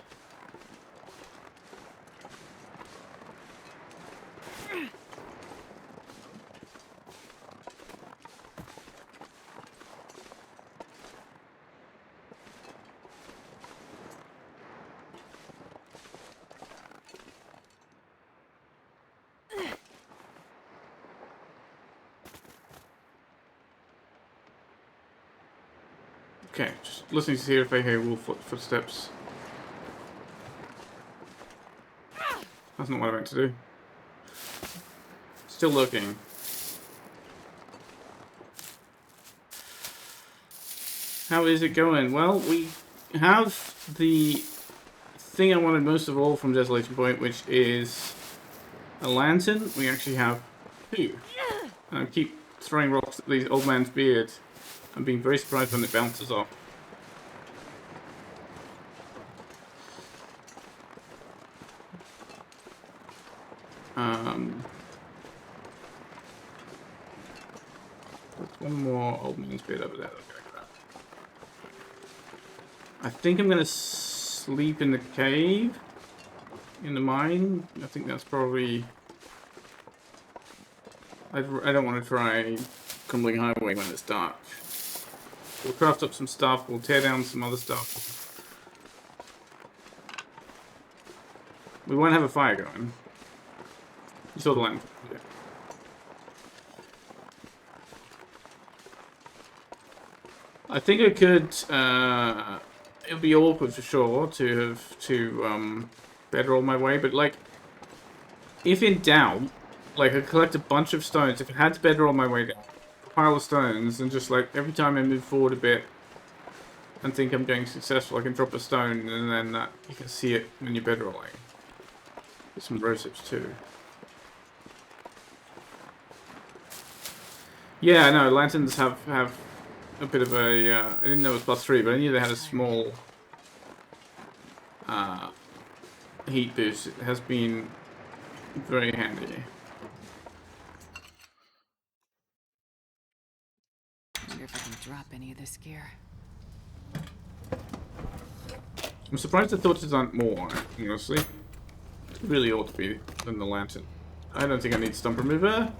Okay, just listening to see if I hear wolf footsteps. That's not what I meant to do. Still looking. How is it going? Well, we have the thing I wanted most of all from Desolation Point, which is a lantern. We actually have 2. And I keep throwing rocks at the old man's beard. I'm being very surprised when it bounces off. There's one more old man's beard over there. Okay, crap. I think I'm gonna sleep in the cave, in the mine. I think that's probably. I don't want to try Crumbling Highway when it's dark. We'll craft up some stuff. We'll tear down some other stuff. We won't have a fire going. You saw the land. Yeah. I think I could. It would be awkward for sure to have to bedroll my way, but like, if in doubt, like I collect a bunch of stones. If I had to bedroll my way down, a pile of stones, and just like every time I move forward a bit and think I'm getting successful, I can drop a stone, and then you can see it when you're bedrolling. There's some rosehip too. Yeah, I know. Lanterns have a bit of a. I didn't know it was +3, but I knew they had a small heat boost. It has been very handy. Wonder if I can drop any of this gear. I'm surprised the torches aren't more, honestly. It really ought to be than the lantern. I don't think I need stump remover.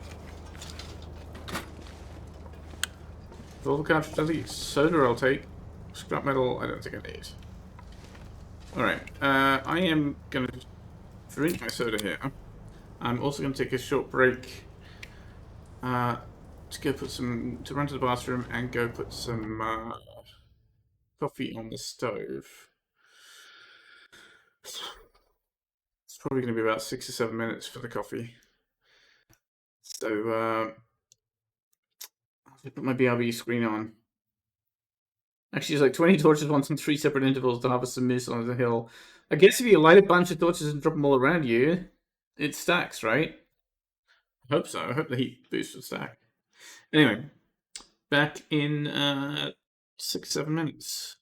Volvo cartridge, I think soda I'll take. Scrap metal, I don't think I need. Alright, I am going to drink my soda here. I'm also going to take a short break to go put some, to run to the bathroom and go put some coffee on the stove. It's probably going to be about 6 or 7 minutes for the coffee. So, I'll put my BRB screen on. Actually, it's like 20 torches once in 3 separate intervals to harvest some moose on the hill. I guess if you light a bunch of torches and drop them all around you, it stacks, right? I hope so. I hope the heat boost will stack. Anyway, back in 6-7 minutes.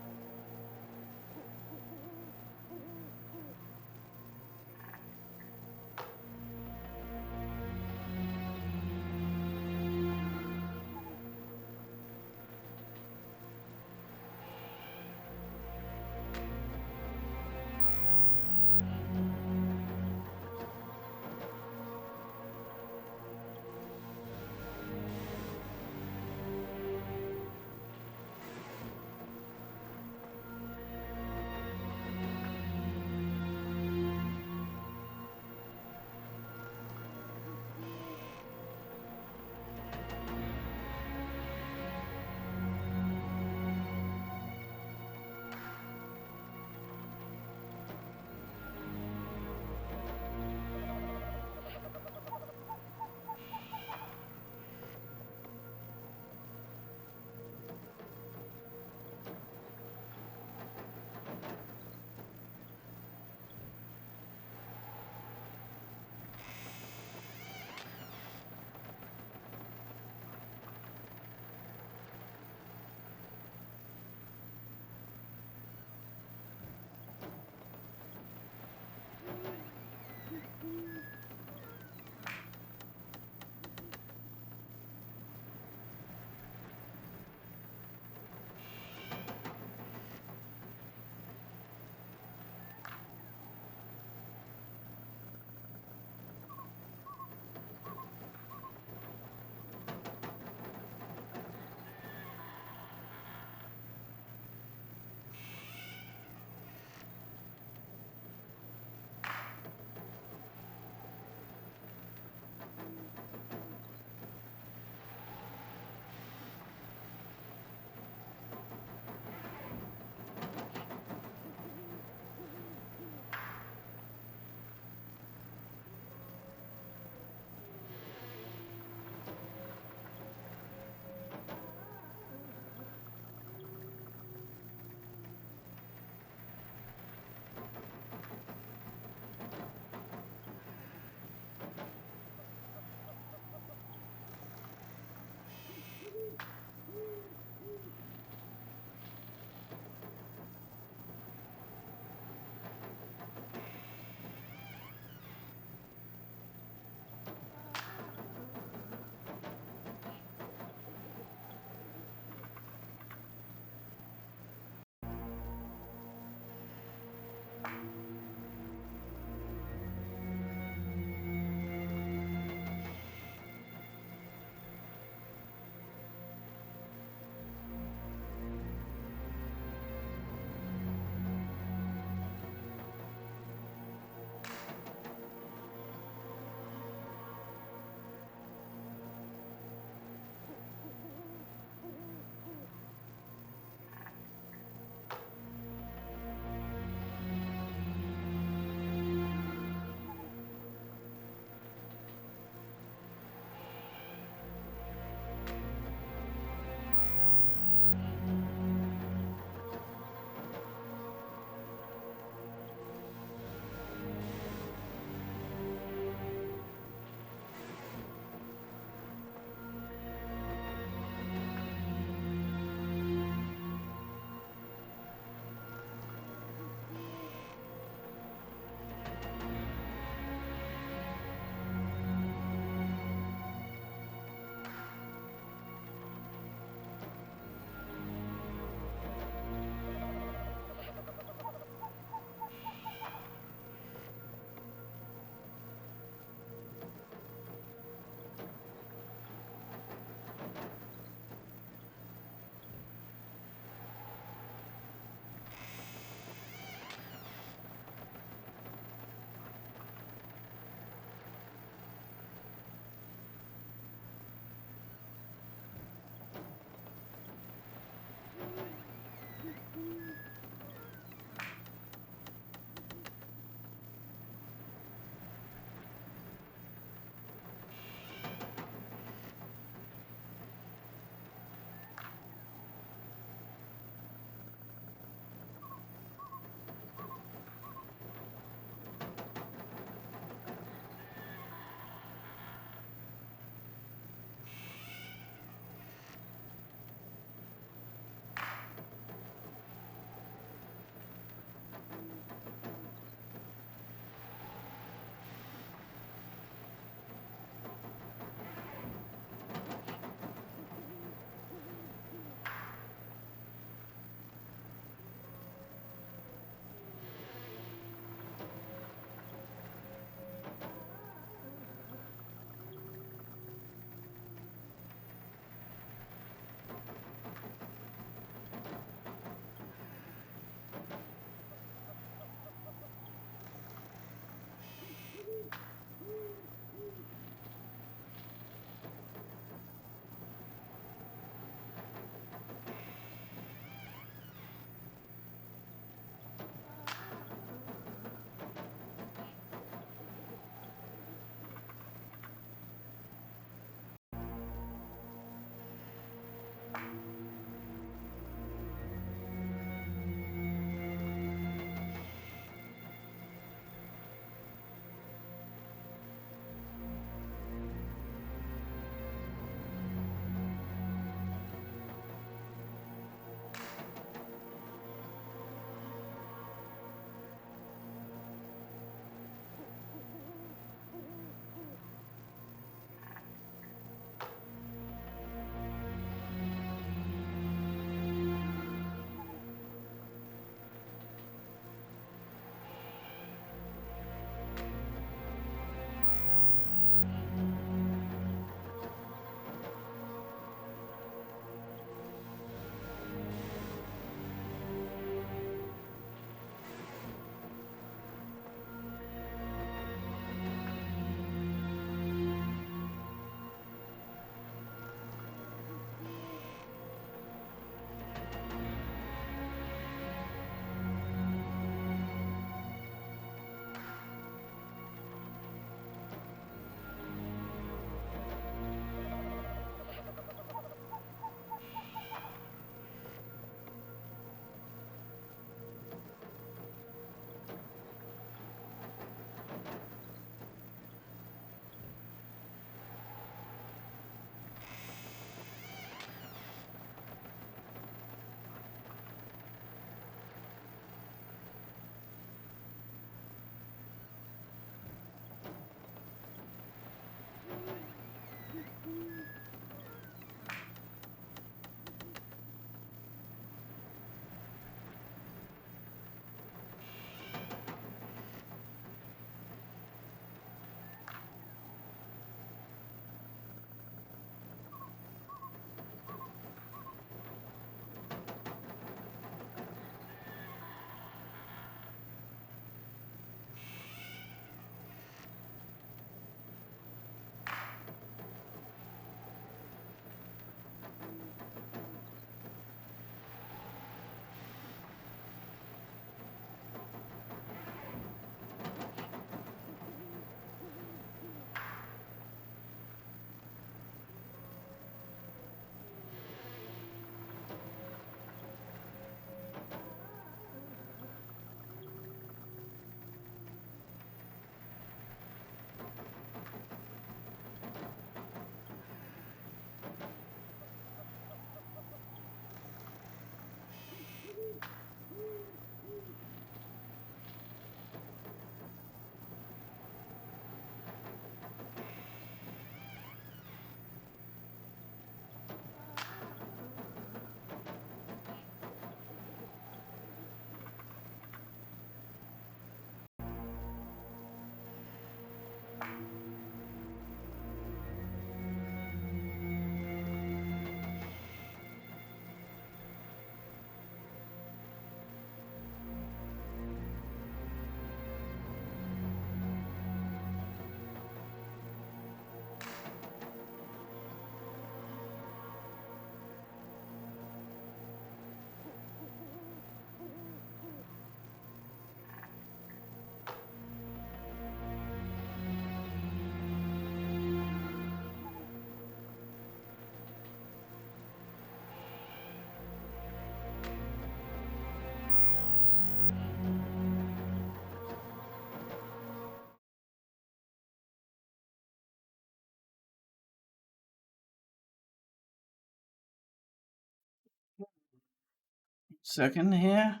second here.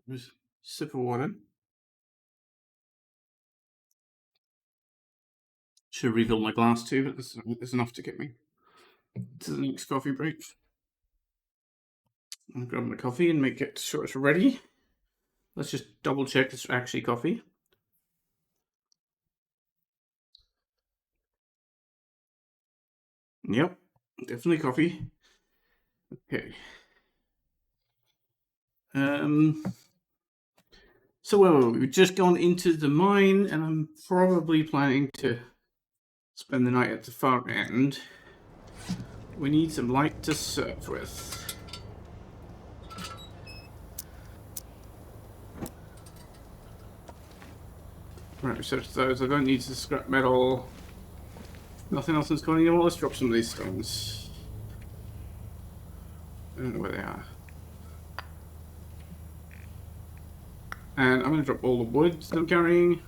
Just sip of water. Should refill my glass too, but this is enough to get me to the next coffee break. I'll grab my coffee and make it sure it's ready. Let's just double check it's actually coffee. Yep, definitely coffee. Okay. So we've just gone into the mine, and I'm probably planning to spend the night at the far end. We need some light to surf with. Right, search those. I don't need the scrap metal. Nothing else is going on. Let's drop some of these stones. I don't know where they are. And I'm going to drop all the wood that I'm carrying.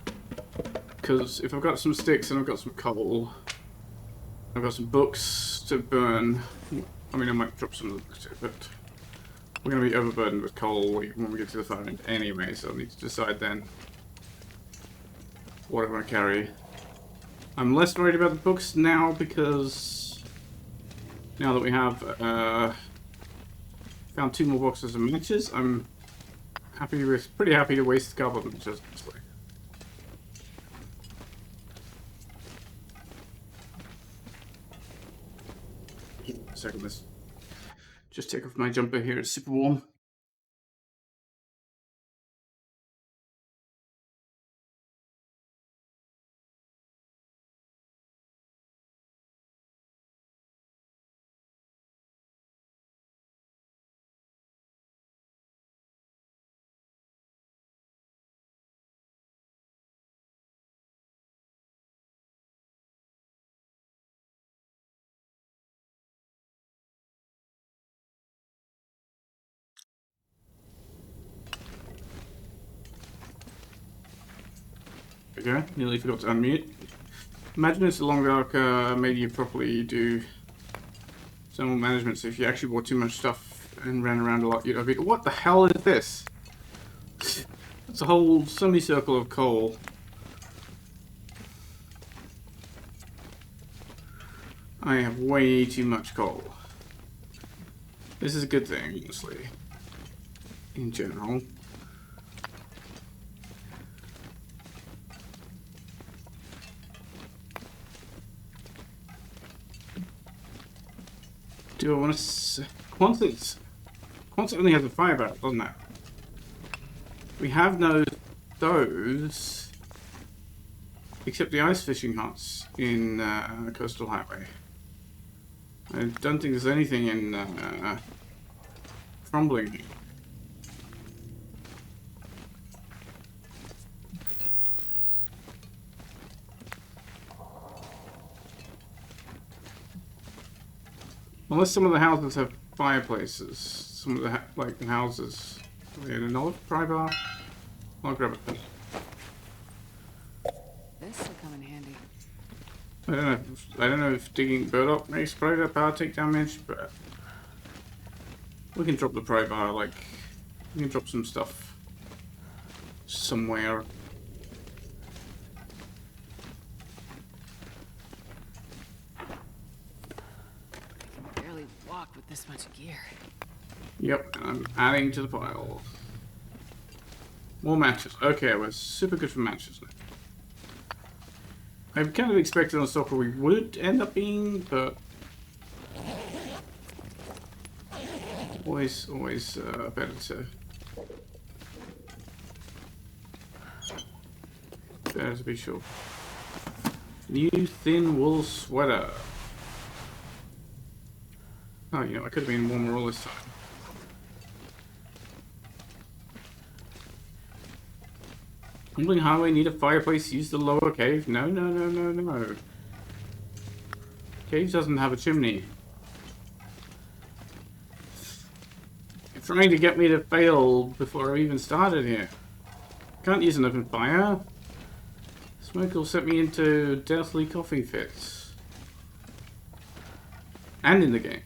Because if I've got some sticks and I've got some coal, I've got some books to burn. I mean, I might drop some of the books too, but we're going to be overburdened with coal when we get to the far end anyway, so I need to decide then what I'm going to carry. I'm less worried about the books now because now that we have found 2 more boxes of matches, I'm pretty happy to waste a couple of them just honestly. A second, let's just take off my jumper here. It's super warm. Okay, nearly forgot to unmute. Imagine it's a long dark made you properly do thermal management, so if you actually bought too much stuff and ran around a lot, you'd be, what the hell is this? It's a whole semicircle of coal. I have way too much coal. This is a good thing, honestly. In general. Do I want to... Quonset only has a fire barrel, doesn't it? We have those... Except the ice fishing huts in Coastal Highway. I don't think there's anything in Crumbling. Unless some of the houses have fireplaces. Some of the the houses. Are they in an olive pry bar? I'll grab it. This will come in handy. I don't know if digging burdock makes pry bar take damage, but we can drop the pry bar. Like we can drop some stuff somewhere. With this much gear. Yep, I'm adding to the pile. More matches. Okay, we're super good for matches now. I kind of expected on Stalker we would end up being, but always better to be sure. New thin wool sweater. Oh, you know, I could have been warmer all this time. Crumbling Highway need a fireplace, use the lower cave. No. Cave doesn't have a chimney. You're trying to get me to fail before I even started here. Can't use an open fire. Smoke will set me into deathly coughing fits. And in the game.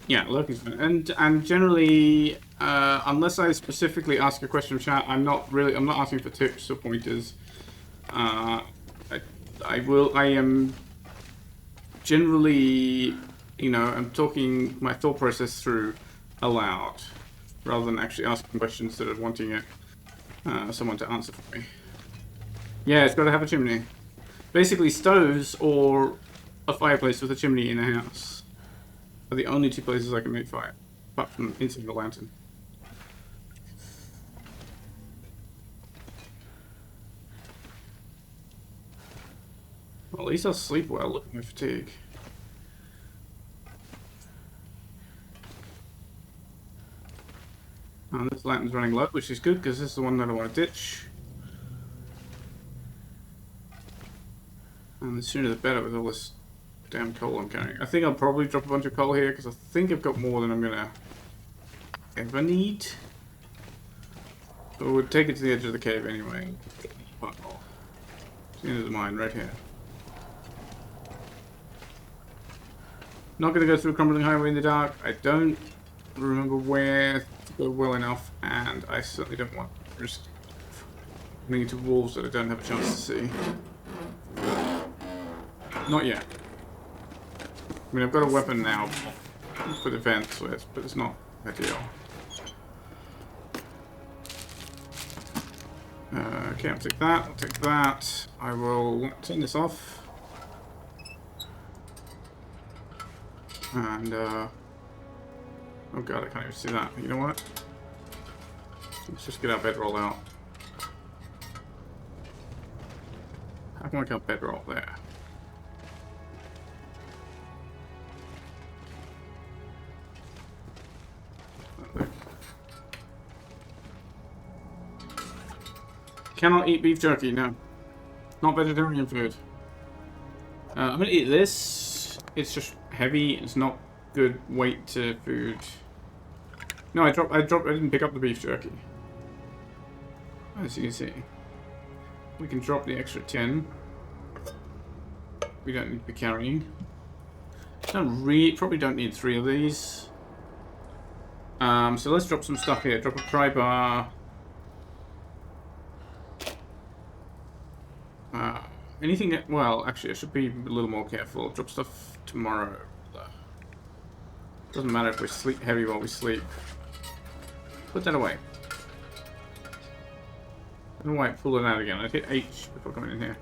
Yeah, lurking's fine. And generally, unless I specifically ask a question in chat, I'm not asking for tips or pointers. I am generally, I'm talking my thought process through aloud, rather than actually asking questions that are wanting someone to answer for me. Yeah, it's got to have a chimney. Basically, stoves or a fireplace with a chimney in a house are the only two places I can make fire, apart from inside the lantern. Well, at least I'll sleep well, look at my fatigue. And this lantern's running low, which is good, because this is the one that I want to ditch. And the sooner the better with all this damn coal I'm carrying. I think I'll probably drop a bunch of coal here, because I think I've got more than I'm going to ever need. But we'll take it to the edge of the cave anyway. Oh, it's the end of the mine, right here. Not going to go through a crumbling highway in the dark. I don't remember where to go well enough, and I certainly don't want to risk running into wolves that I don't have a chance to see. Not yet. I mean, I've got a weapon now for defense with, but it's not ideal. Okay, I'll take that. I'll take that. I will turn this off. And, oh god, I can't even see that. You know what? Let's just get our bedroll out. How can I get bedroll there? Cannot eat beef jerky, no. Not vegetarian food. I'm gonna eat this. It's just heavy. It's not good weight to food. No, I didn't pick up the beef jerky. As you can see, we can drop the extra 10. We don't need to be carrying. Probably don't need 3 of these. So let's drop some stuff here. Drop a pry bar. Anything that, well, actually, I should be a little more careful. Drop stuff tomorrow. Doesn't matter if we sleep heavy while we sleep. Put that away. I don't know why I pulled it out again. I hit H before coming in here.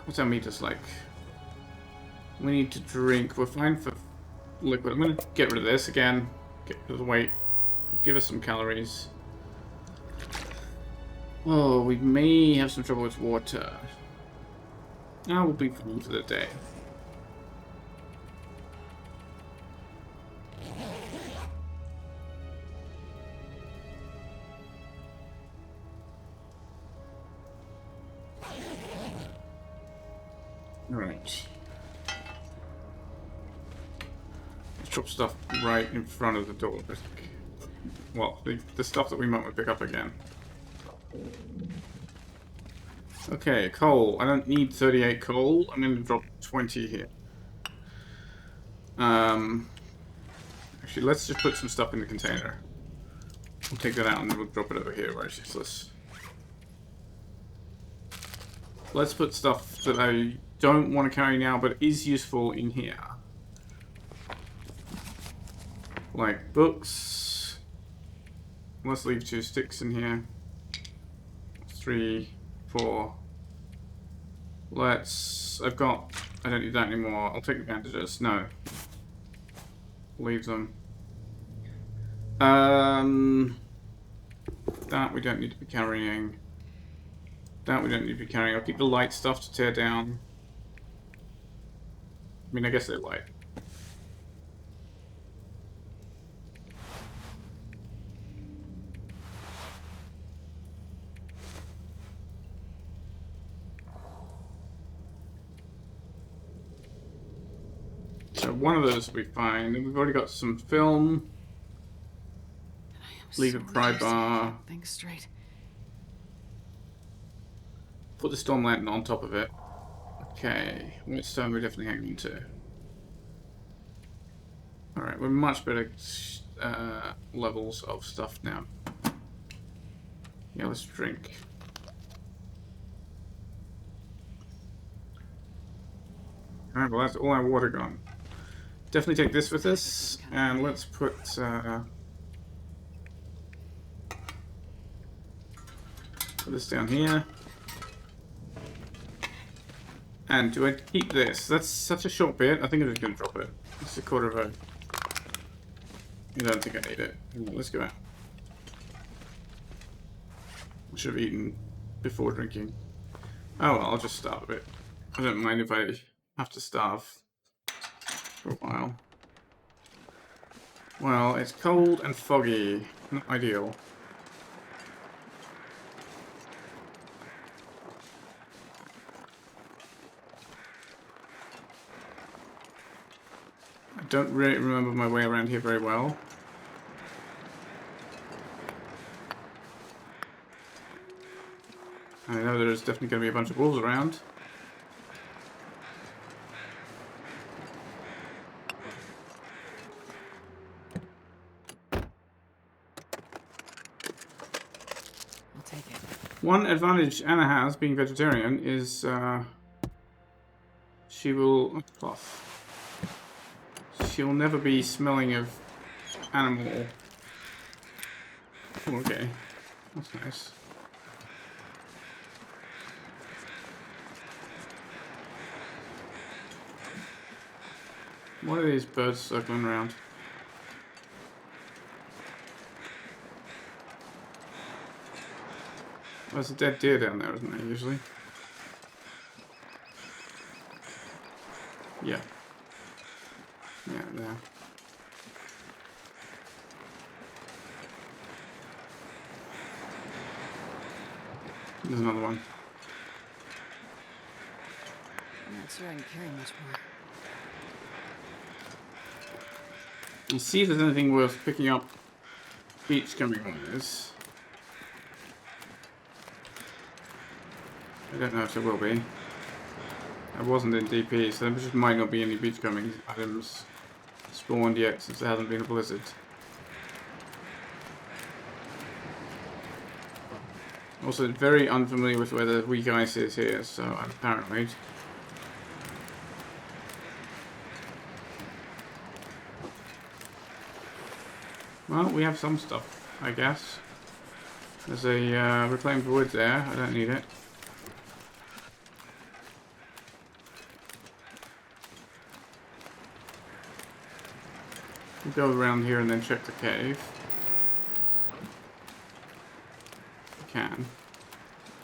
What's our meters like? We need to drink. We're fine for liquid. I'm going to get rid of this again. Get rid of the weight. Give us some calories. Oh, we may have some trouble with water. Now we'll be full for the day. Right. Let's drop stuff right in front of the door. Well, the stuff that we might pick up again. Okay, coal. I don't need 38 coal. I'm going to drop 20 here. Actually, let's just put some stuff in the container. We'll take that out and then we'll drop it over here where it's useless. Let's put stuff that I don't want to carry now but is useful in here. Like books. Let's leave 2 sticks in here. 3, 4. I don't need that anymore. I'll take the bandages. No. Leave them. That we don't need to be carrying. That we don't need to be carrying. I'll keep the light stuff to tear down. I mean, I guess they're light. So one of those will be fine. And we've already got some film. Leave a pry bar. Think straight. Put the storm lantern on top of it. Okay, which stone we're definitely hanging to. Alright, we're much better levels of stuff now. Yeah, let's drink. Alright, well that's all our water gone. Definitely take this with us, and let's put this down here. And do I keep this? That's such a short bit. I think I'm just going to drop it. It's a quarter of a... I don't think I need it. Let's go out. I should have eaten before drinking. Oh well, I'll just starve a bit. I don't mind if I have to starve for a while. Well, it's cold and foggy. Not ideal. I don't really remember my way around here very well. I know there's definitely going to be a bunch of wolves around. I'll take it. One advantage Anna has, being vegetarian, is she will... cloth. She'll never be smelling of animal. Oh, okay. That's nice. What are these birds circling around? There's a dead deer down there, isn't there, usually? Yeah. Yeah, there. There's another one. I'm not sure I can carry much more. Let's see if there's anything worth picking up beachcombing wise. I don't know if there will be. I wasn't in DP, so there just might not be any beachcombing items spawned yet since there hasn't been a blizzard. Also, very unfamiliar with where the weak ice is here, so I'm paranoid. Well, we have some stuff, I guess. There's a reclaimed wood there. I don't need it. We'll go around here and then check the cave. We can.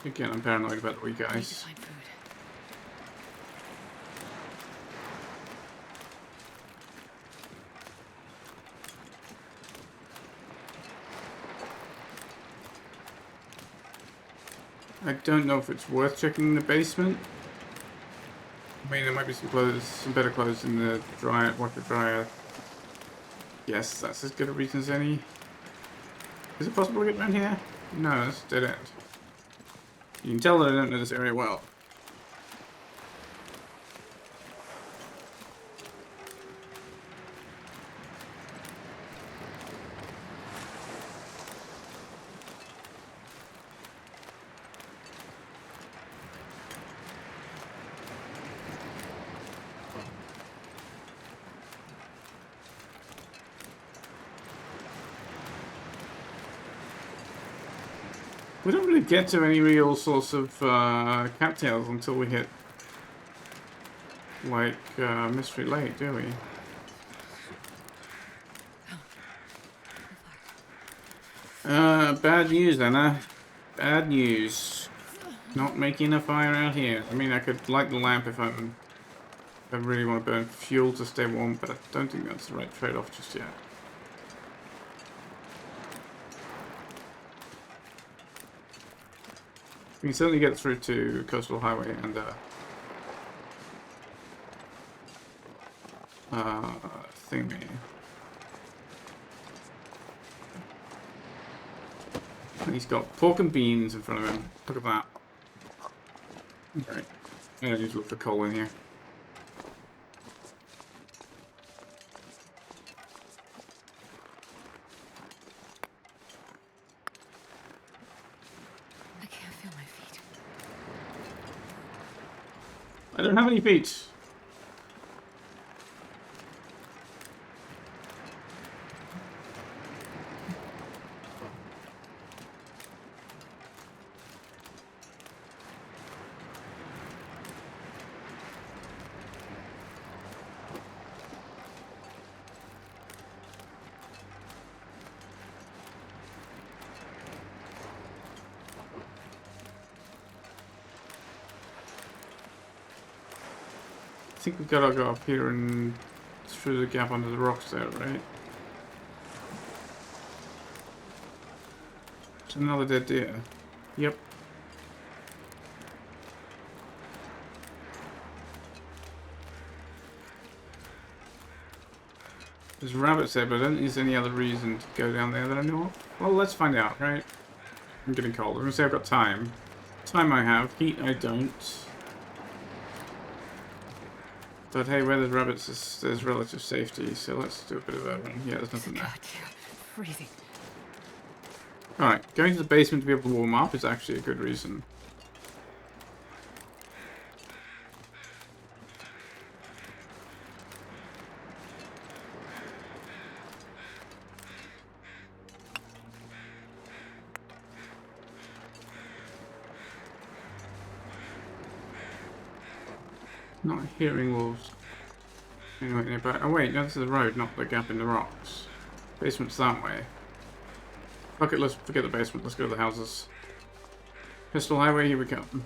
Again, I'm paranoid about the weak I need to ice. find food. I don't know if it's worth checking the basement. I mean, there might be some clothes, some better clothes in the dryer, water dryer. Yes, that's as good a reason as any. Is it possible to get around here? No, that's dead end. You can tell that I don't know this area well. We don't really get to any real source of cattails until we hit, like, Mystery Lake, do we? Bad news, Anna. Bad news. Not making a fire out here. I mean, I could light the lamp if I really want to burn fuel to stay warm, but I don't think that's the right trade-off just yet. We can certainly get through to Coastal Highway and thingy. And he's got pork and beans in front of him. Look at that. Right. I don't need to look for coal in here. I can't feel my feet. I don't have any feet. I think we gotta go up here and through the gap under the rocks there, right? It's another dead deer. Yep. There's rabbits there, but I don't think there's any other reason to go down there that I know of. Well, let's find out, right? I'm getting cold. I'm gonna say I've got time. Time I have. Heat I don't. But hey, where there's rabbits, there's relative safety, so let's do a bit of that one. Yeah, there's nothing there. God, yeah. Freezing. Alright, going to the basement to be able to warm up is actually a good reason. Not hearing wolves. Anyway, nearby. Oh wait, no, this is the road, not the gap in the rocks. Basement's that way. Fuck it, let's forget the basement. Let's go to the houses. Pistol Highway, here we come.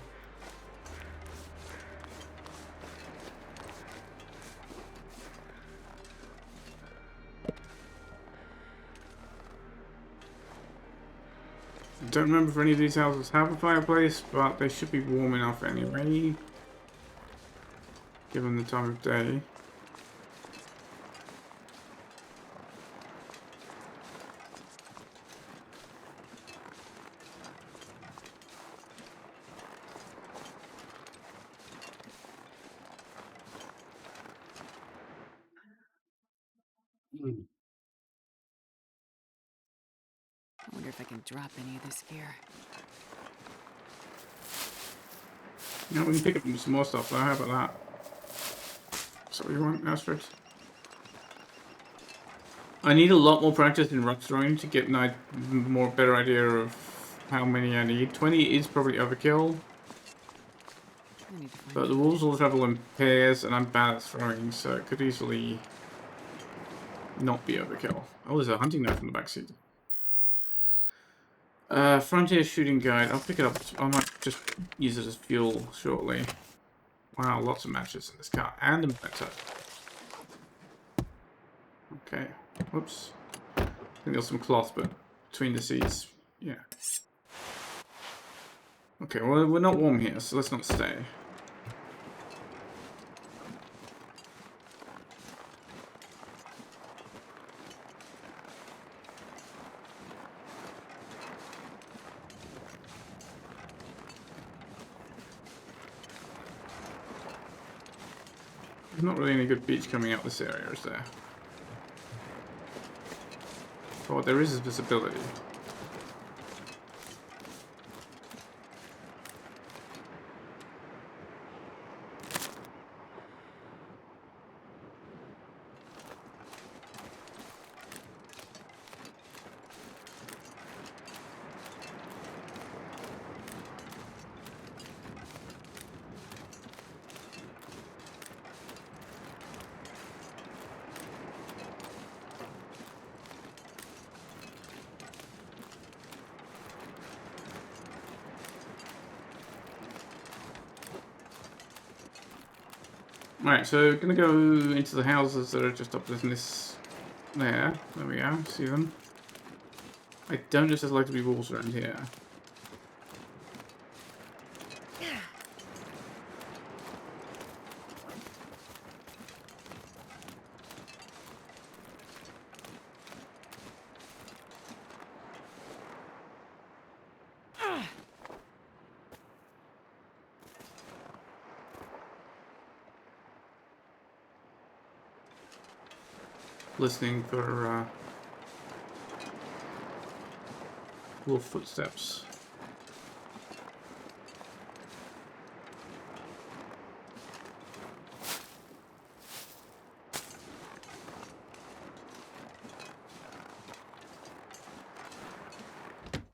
I don't remember if any of these houses have a fireplace, but they should be warm enough anyway. Given the time of day. I wonder if I can drop any of this gear. Yeah, we can pick up some more stuff though, how about that? So we want Astrid. I need a lot more practice in rock throwing to get a more better idea of how many I need. 20 is probably overkill. I need to find But the wolves will travel in pairs and I'm bad at throwing, so it could easily not be overkill. Oh, there's a hunting knife in the backseat. Frontier shooting guide. I'll pick it up. I might just use it as fuel shortly. Wow, lots of matches in this car. And a better. Okay. Whoops. I think there's some cloth, but between the seats. Yeah. Okay, well, we're not warm here, so let's not stay. There's not really any good beach coming out this area, is there? But what there is visibility. Right, so gonna go into the houses that are just up in this there. There we go, see them. I don't just like to be wolves around here. listening for wolf footsteps.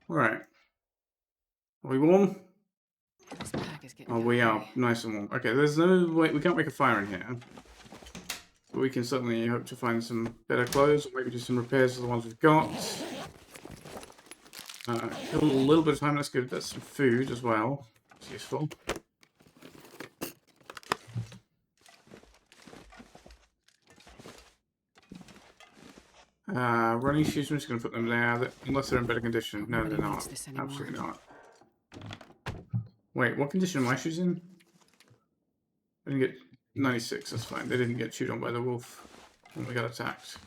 Alright. Are we warm? This pack is getting Oh, we kinda are heavy. nice and warm. Okay, there's no way we can't make a fire in here. But we can certainly hope to find some better clothes, or maybe do some repairs to the ones we've got. Kill a little bit of time. Let's give that some food as well. It's useful. Running shoes, I'm just going to put them there, unless they're in better condition. No, they're Nobody not. needs this anymore. Absolutely not. Wait, what condition are my shoes in? I didn't get 96, that's fine. They didn't get chewed on by the wolf when we got attacked.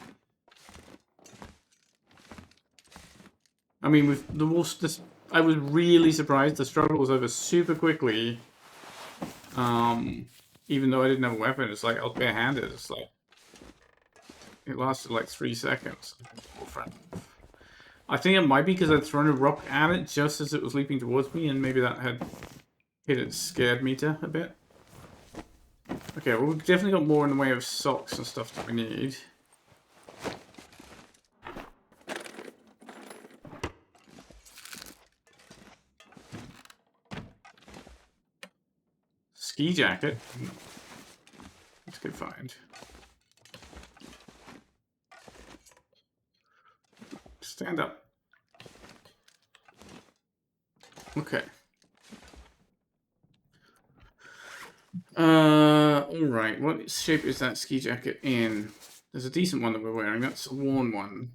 I mean, with the wolves, I was really surprised. The struggle was over super quickly. Even though I didn't have a weapon, it's like I was barehanded. It's like it lasted like 3 seconds. I think it might be because I'd thrown a rock at it just as it was leaping towards me, and maybe that had hit its scared meter a bit. Okay, well, we've definitely got more in the way of socks and stuff that we need. Ski jacket. That's a good find. Stand up. Okay. Alright. What shape is that ski jacket in? There's a decent one that we're wearing. That's a worn one.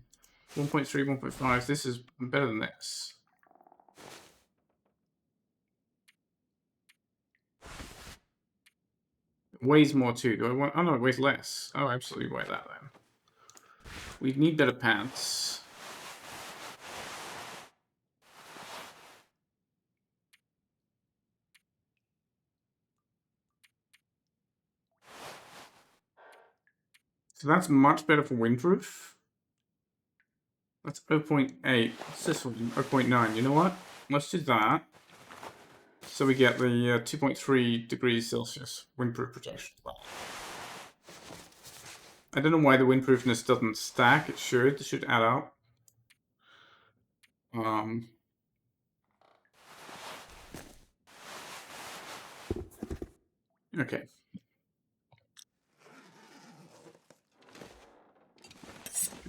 1.3, 1.5. This is better than this. It weighs more too. Do I want... Oh no, it weighs less. Oh, absolutely weigh that then. We need better pants. So that's much better for windproof. That's 0.8. What's this one? 0.9. You know what? Let's do that. So we get the 2.3 degrees Celsius windproof protection. I don't know why the windproofness doesn't stack. It should add up. Okay.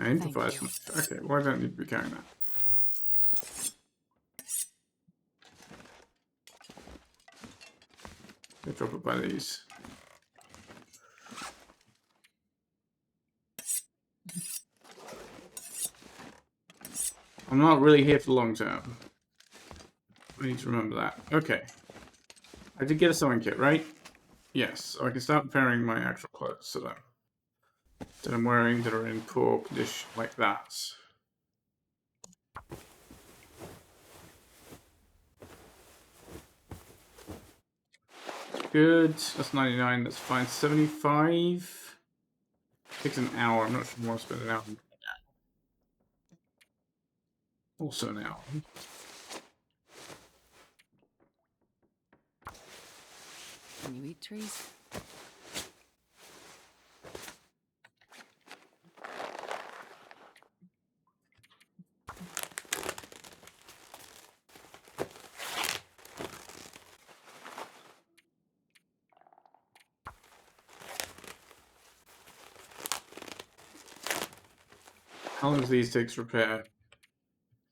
Improvise. Okay, well I don't need to be carrying that. They drop it by these. I'm not really here for the long term. I need to remember that. Okay. I did get a sewing kit, right? Yes, so I can start preparing my actual clothes that I'm wearing that are in poor condition like that. Good. That's 99. That's fine. 75. Takes an hour. I'm not sure I want to spend an hour. Also an hour. Can you eat trees? How long does these take to repair?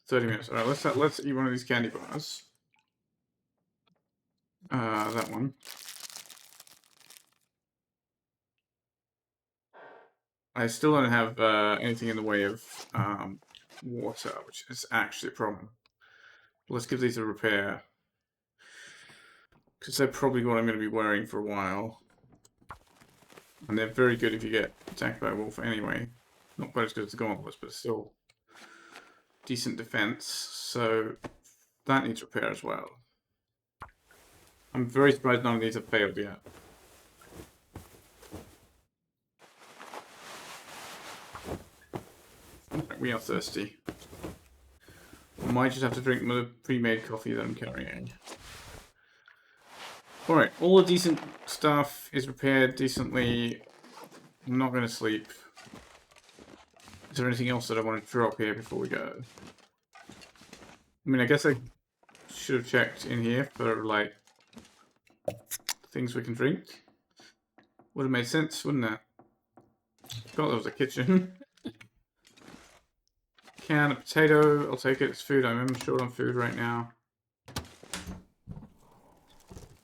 30 minutes. All right, let's eat one of these candy bars. That one. I still don't have anything in the way of water, which is actually a problem. Let's give these a repair. Because they're probably what I'm going to be wearing for a while. And they're very good if you get attacked by a wolf anyway. Not quite as good as the gauntlets, but still decent defense. So that needs repair as well. I'm very surprised none of these have failed yet. Right, we are thirsty. I might just have to drink my pre-made coffee that I'm carrying. Alright, all the decent stuff is repaired decently. I'm not going to sleep. Is there anything else that I want to drop here before we go? I mean, I guess I should have checked in here for, like, things we can drink. Would have made sense, wouldn't it? Thought there was a kitchen. Can of potato, I'll take it. It's food. I'm short on food right now.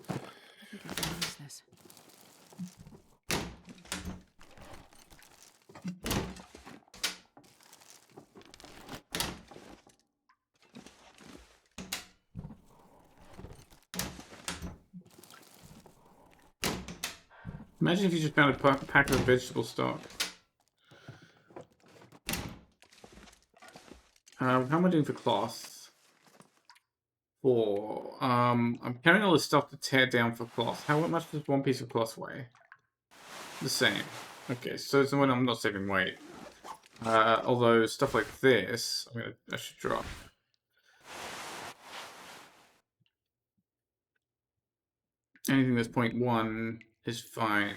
I think I can use this. Imagine if you just found a pack of vegetable stock. How am I doing for cloth? 4. I'm carrying all this stuff to tear down for cloth. How much does one piece of cloth weigh? The same. Okay, so it's when I'm not saving weight. Although stuff like this, I should drop. Anything that's 0.1 is fine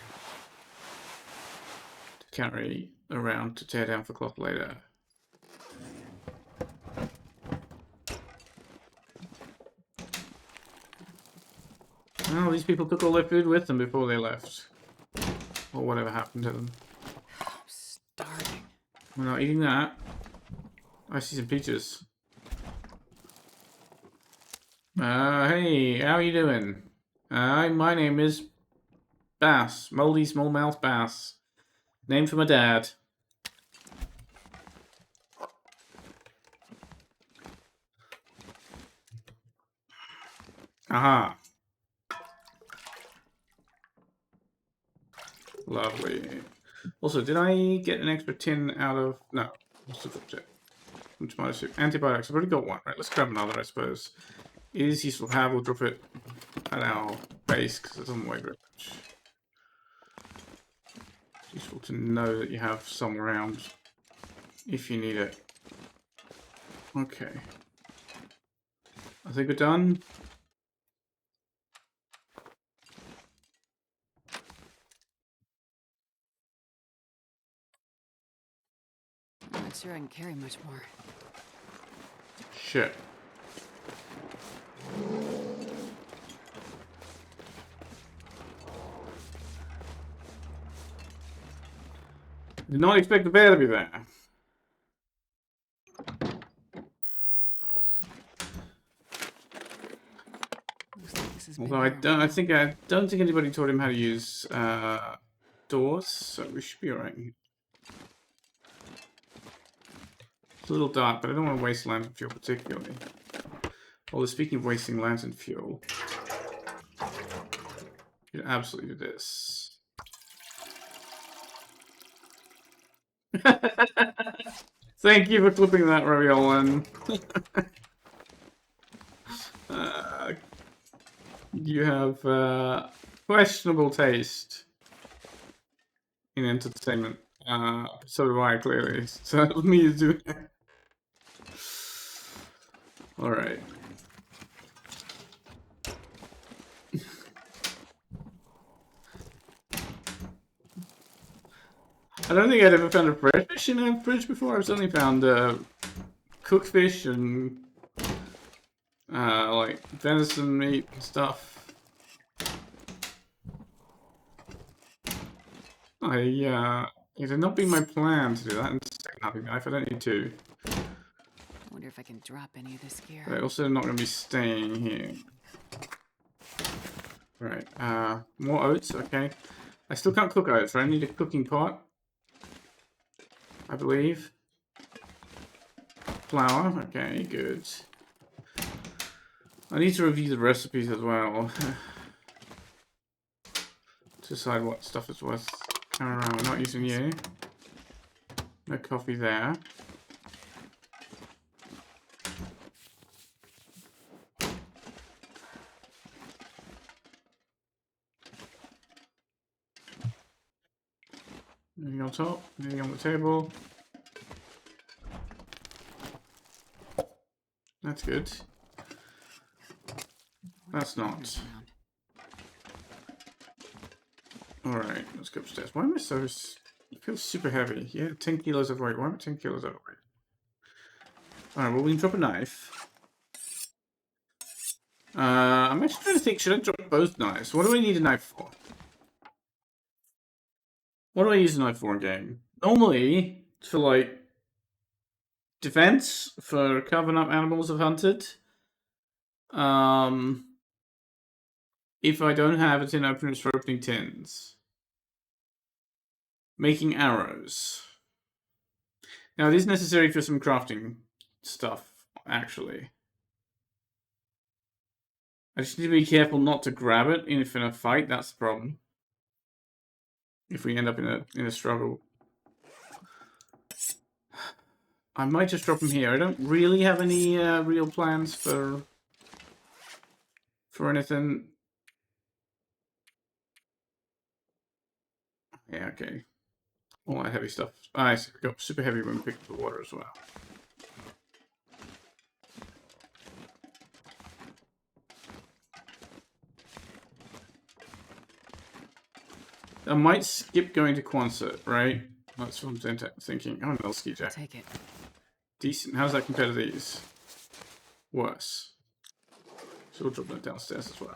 to carry around to tear down for cloth later. Well, these people took all their food with them before they left. Or whatever happened to them. I'm starving. We're not eating that. I see some peaches. Hey, how are you doing? My name is Bass. Moldy Smallmouth Bass. Name for my dad. Aha. Lovely. Also, did I get an extra tin out of... No. What's the object? Antibiotics. I've already got one. Right, let's grab another, I suppose. It is useful to have. We'll drop it at our base, because it doesn't weigh very much. It's useful to know that you have some around if you need it. Okay. I think we're done. I'm not sure I can carry much more. Shit. Did not expect the bear to be there. Looks like this is Although I don't think anybody taught him how to use doors, so we should be alright. It's a little dark, but I don't want to waste lantern fuel particularly. Although speaking of wasting lantern fuel, you can absolutely do this. Thank you for clipping that, Raviolan. You have questionable taste in entertainment. So do I, clearly. So let me do it. Alright. I don't think I'd ever found a fresh fish in a fridge before. I've only found cooked fish and like venison meat and stuff. It had not been my plan to do that in the second half of my life. I don't need to. I wonder if I can drop any of this gear. But I'm also not going to be staying here. Right, more oats, okay. I still can't cook oats, right? I need a cooking pot, I believe. Flour, okay, good. I need to review the recipes as well. To decide what stuff is worth carrying around. We're not using you. No coffee there. Anything on top? Anything on the table? That's good. That's not. Alright, let's go upstairs. Why am I so... It feels super heavy. Yeah, 10 kilos of weight. Why am I 10 kilos overweight? Alright, well, we can drop a knife. I'm actually trying to think, should I drop both knives? What do I need a knife for? What do I use a knife for in game? Normally, it's for, like, defense, for covering up animals I've hunted. If I don't have a tin opener, it's for opening tins. Making arrows. Now, it is necessary for some crafting stuff, actually. I just need to be careful not to grab it if in a fight. That's the problem. If we end up in a struggle, I might just drop them here. I don't really have any real plans for anything. Yeah, okay. All that heavy stuff. I got super heavy when we pick up the water as well. I might skip going to Quonset, right? That's what I'm thinking. Oh, no, ski jacket. Take it. Decent. How does that compare to these? Worse. So we'll drop that downstairs as well.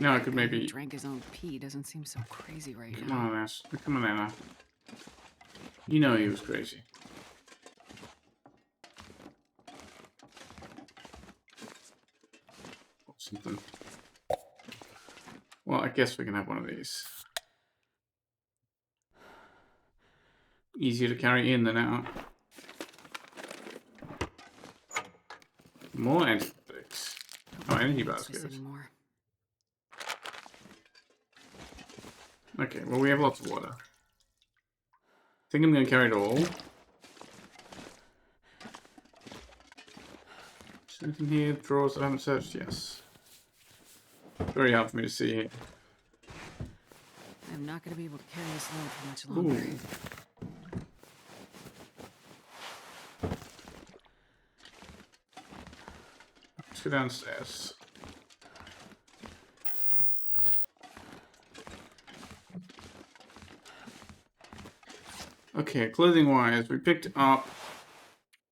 No, I could maybe... Drank his own pee doesn't seem so crazy right Come now. on, Ash. Come on, Anna. You know he was crazy. Or something. Well, I guess we can have one of these. Easier to carry in than out. More antibiotics. Oh, energy bars good. Okay, well, we have lots of water. I think I'm going to carry it all. Is there anything here? Drawers that I haven't searched? Yes. Very hard for me to see here. I'm not going to be able to carry this load for much longer. Ooh. Let's go downstairs. Okay, clothing-wise, we picked up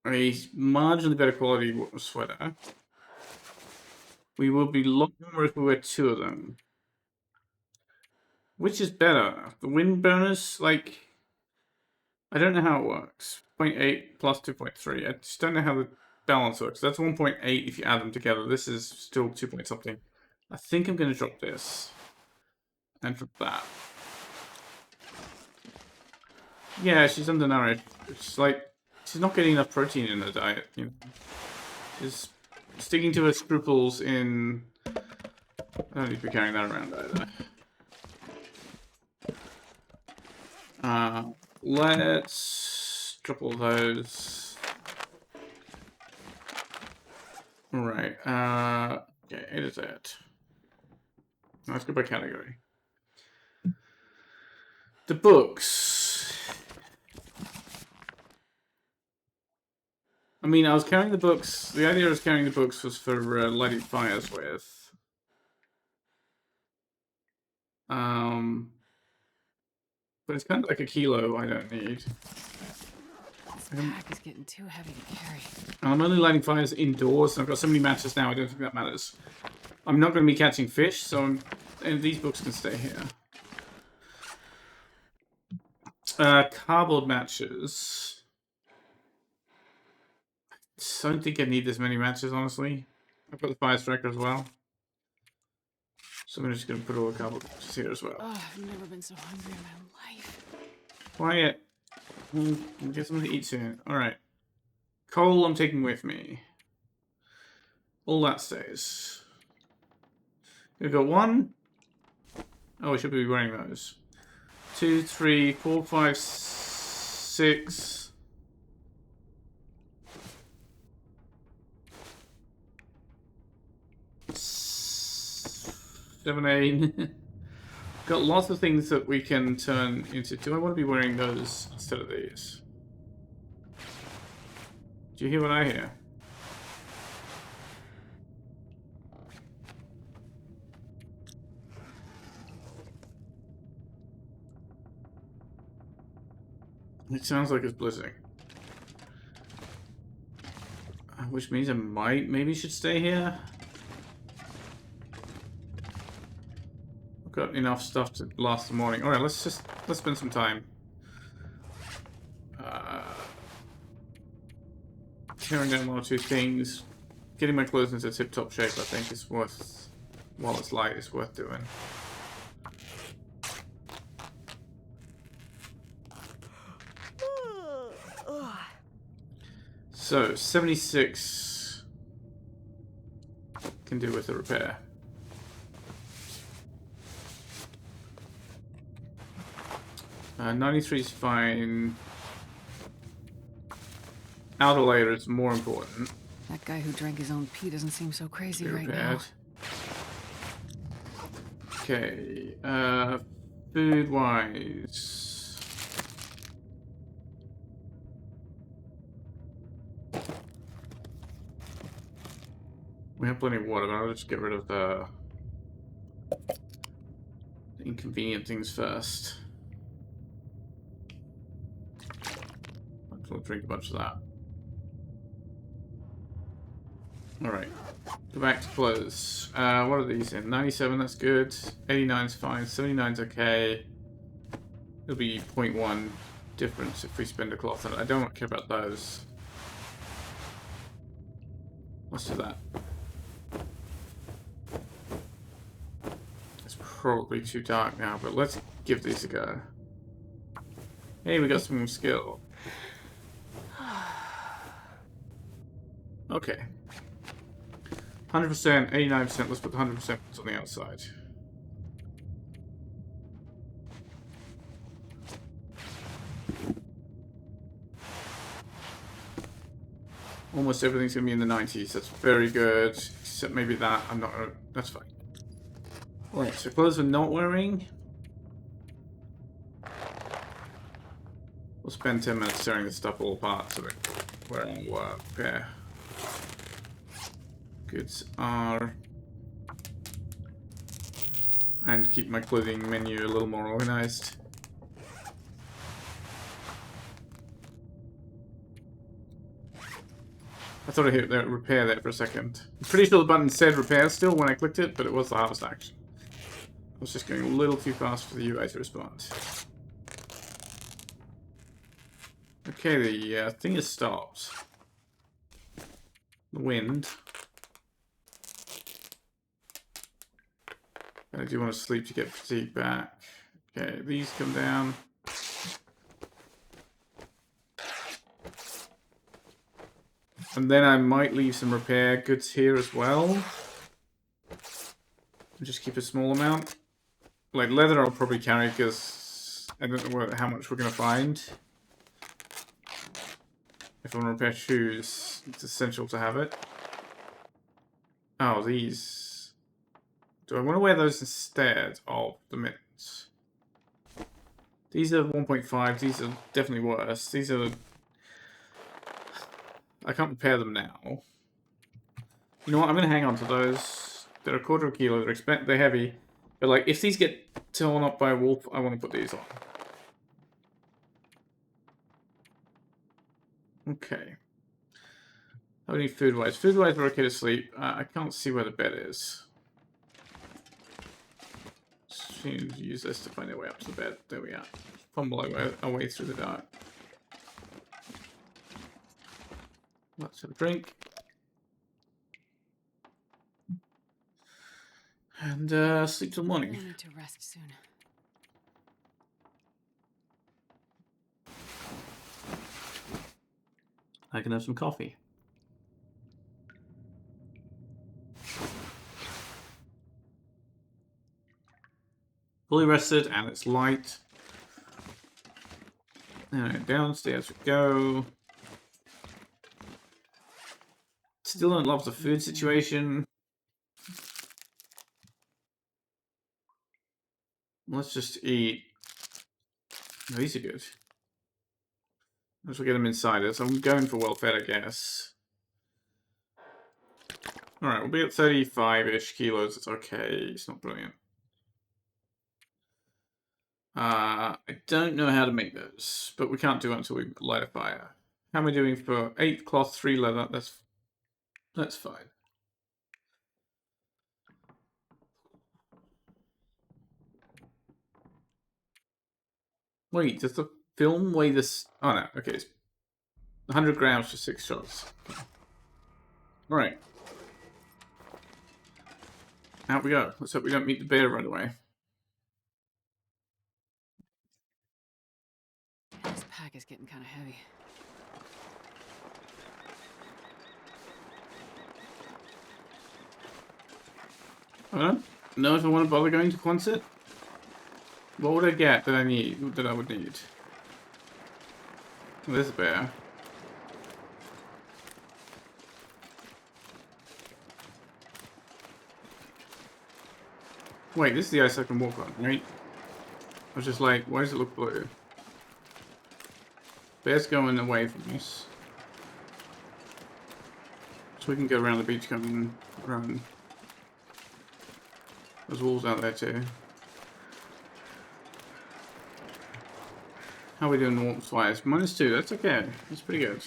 a marginally better quality sweater. We will be longer if we wear two of them. Which is better? The wind bonus, like... I don't know how it works. 0.8 plus 2.3. I just don't know how the balance works. That's 1.8 if you add them together. This is still 2 point something. I think I'm going to drop this. And drop that. Yeah, she's undernourished. It's like, she's not getting enough protein in her diet. You know? She's sticking to her scruples in... I don't need to be carrying that around either. Let's drop all those. Right. Okay, edit that. Let's go by category. The books. I mean, I was carrying the books. The idea of carrying the books was for lighting fires with. But it's kind of like a kilo I don't need. This pack is getting too heavy to carry. And I'm only lighting fires indoors, and I've got so many matches now, I don't think that matters. I'm not going to be catching fish, so and these books can stay here. Cardboard matches. I don't think I need this many matches, honestly. I've got the fire striker as well. So I'm just going to put all the cardboard matches here as well. Oh, I've never been so hungry in my life. Quiet. We'll get something to eat soon. Alright. Coal I'm taking with me. All that stays. We've got 1, Oh, I should be wearing those. 2, 3, 4, 5, 6. Seven, 8. Got lots of things that we can turn into. Do I want to be wearing those instead of these? Do you hear what I hear? It sounds like it's blizzarding. Which means I maybe should stay here. I've got enough stuff to last the morning. Alright, let's spend some time. Tearing down one or two things. Getting my clothes into tip-top shape, I think, is worth... While it's light, it's worth doing. So, 76 can do with the repair. 93 is fine. Outer layer is more important. That guy who drank his own pee doesn't seem so crazy right now. Okay, food-wise... We have plenty of water, but I'll just get rid of the inconvenient things first. I'll drink a bunch of that. Alright. Go back to clothes. What are these in? 97, that's good. 89 is fine. 79 is okay. It'll be 0.1 difference if we spend a cloth on it. I don't care about those. Let's do that. It's probably too dark now, but let's give these a go. Hey, we got some skill. Okay. 100%, 89%, let's put the 100% on the outside. Almost everything's going to be in the 90s, that's very good. Except maybe that, I'm not gonna, that's fine. Alright, so clothes we're not wearing. We'll spend 10 minutes tearing this stuff all apart so we're on work. Yeah. Goods are... And keep my clothing menu a little more organized. I thought I hit that repair there for a second. I'm pretty sure the button said repair still when I clicked it, but it was the harvest action. I was just going a little too fast for the UI to respond. Okay, the thing has stopped. The wind. I do want to sleep to get fatigue back. Okay, these come down. And then I might leave some repair goods here as well. And just keep a small amount. Like leather I'll probably carry because I don't know how much we're going to find. If I want to repair shoes, it's essential to have it. Oh, these. Do I want to wear those instead of the mittens? These are 1.5. These are definitely worse. These are... I can't repair them now. You know what? I'm going to hang on to those. They're a quarter of a kilo. They're heavy. But like, if these get torn up by a wolf, I want to put these on. Okay. How many food-wise? Food-wise, we're okay to sleep. I can't see where the bed is. Just need to use this to find our way up to the bed. There we are. Fumble our way through the dark. Let's have a drink. And sleep till morning. I need to rest soon. I can have some coffee. Fully rested and it's light. Alright, downstairs we go. Still don't love the food situation. Let's just eat. No, these are good. Let's get them inside us. I'm going for well fed, I guess. Alright, we'll be at 35-ish kilos. It's okay. It's not brilliant. I don't know how to make those, but we can't do it until we light a fire. How am I doing for 8 cloth, 3 leather? That's fine. Wait, does the film weigh this? Oh no, okay, it's 100 grams for 6 shots. Right. Out we go. Let's hope we don't meet the bear right away. This pack is getting kind of heavy. I don't know if I want to bother going to Quonset. What would I get that I need? That I would need? Well, there's a bear. Wait, this is the ice I can walk on, right? I was just like, why does it look blue? Bear's going away from us. So we can go around the beach coming around. There's wolves out there too. How are we doing warmth-wise? -2, that's okay. That's pretty good.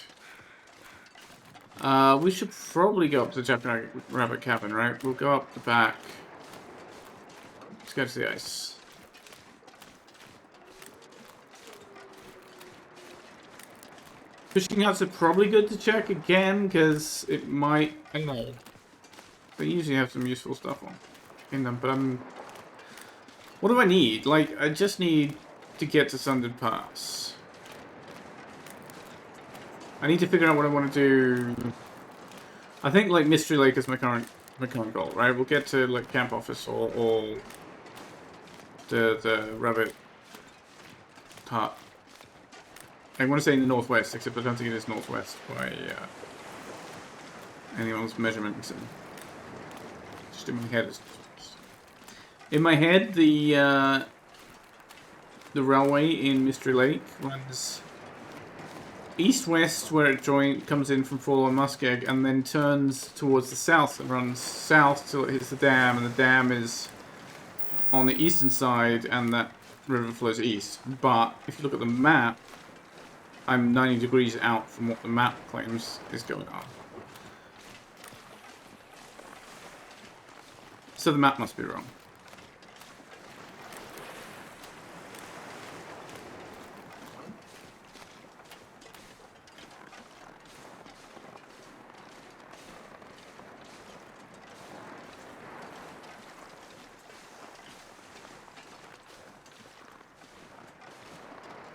We should probably go up to the Jackrabbit cabin, right? We'll go up the back. Let's go to the ice. Fishing huts are probably good to check again, because it might... I don't know. They usually have some useful stuff in them, but what do I need? Like, I just need to get to Sundered Pass. I need to figure out what I want to do. I think, like, Mystery Lake is my current goal, right? We'll get to, like, Camp Office or the Rabbit Hut. I want to say in the northwest, except I don't think it is northwest by anyone's measurements. And just in my head, it's in my head the railway in Mystery Lake runs east-west where it comes in from Forlorn Muskeg, and then turns towards the south and runs south till it hits the dam, and the dam is on the eastern side, and that river flows east. But if you look at the map, I'm 90 degrees out from what the map claims is going on. So the map must be wrong.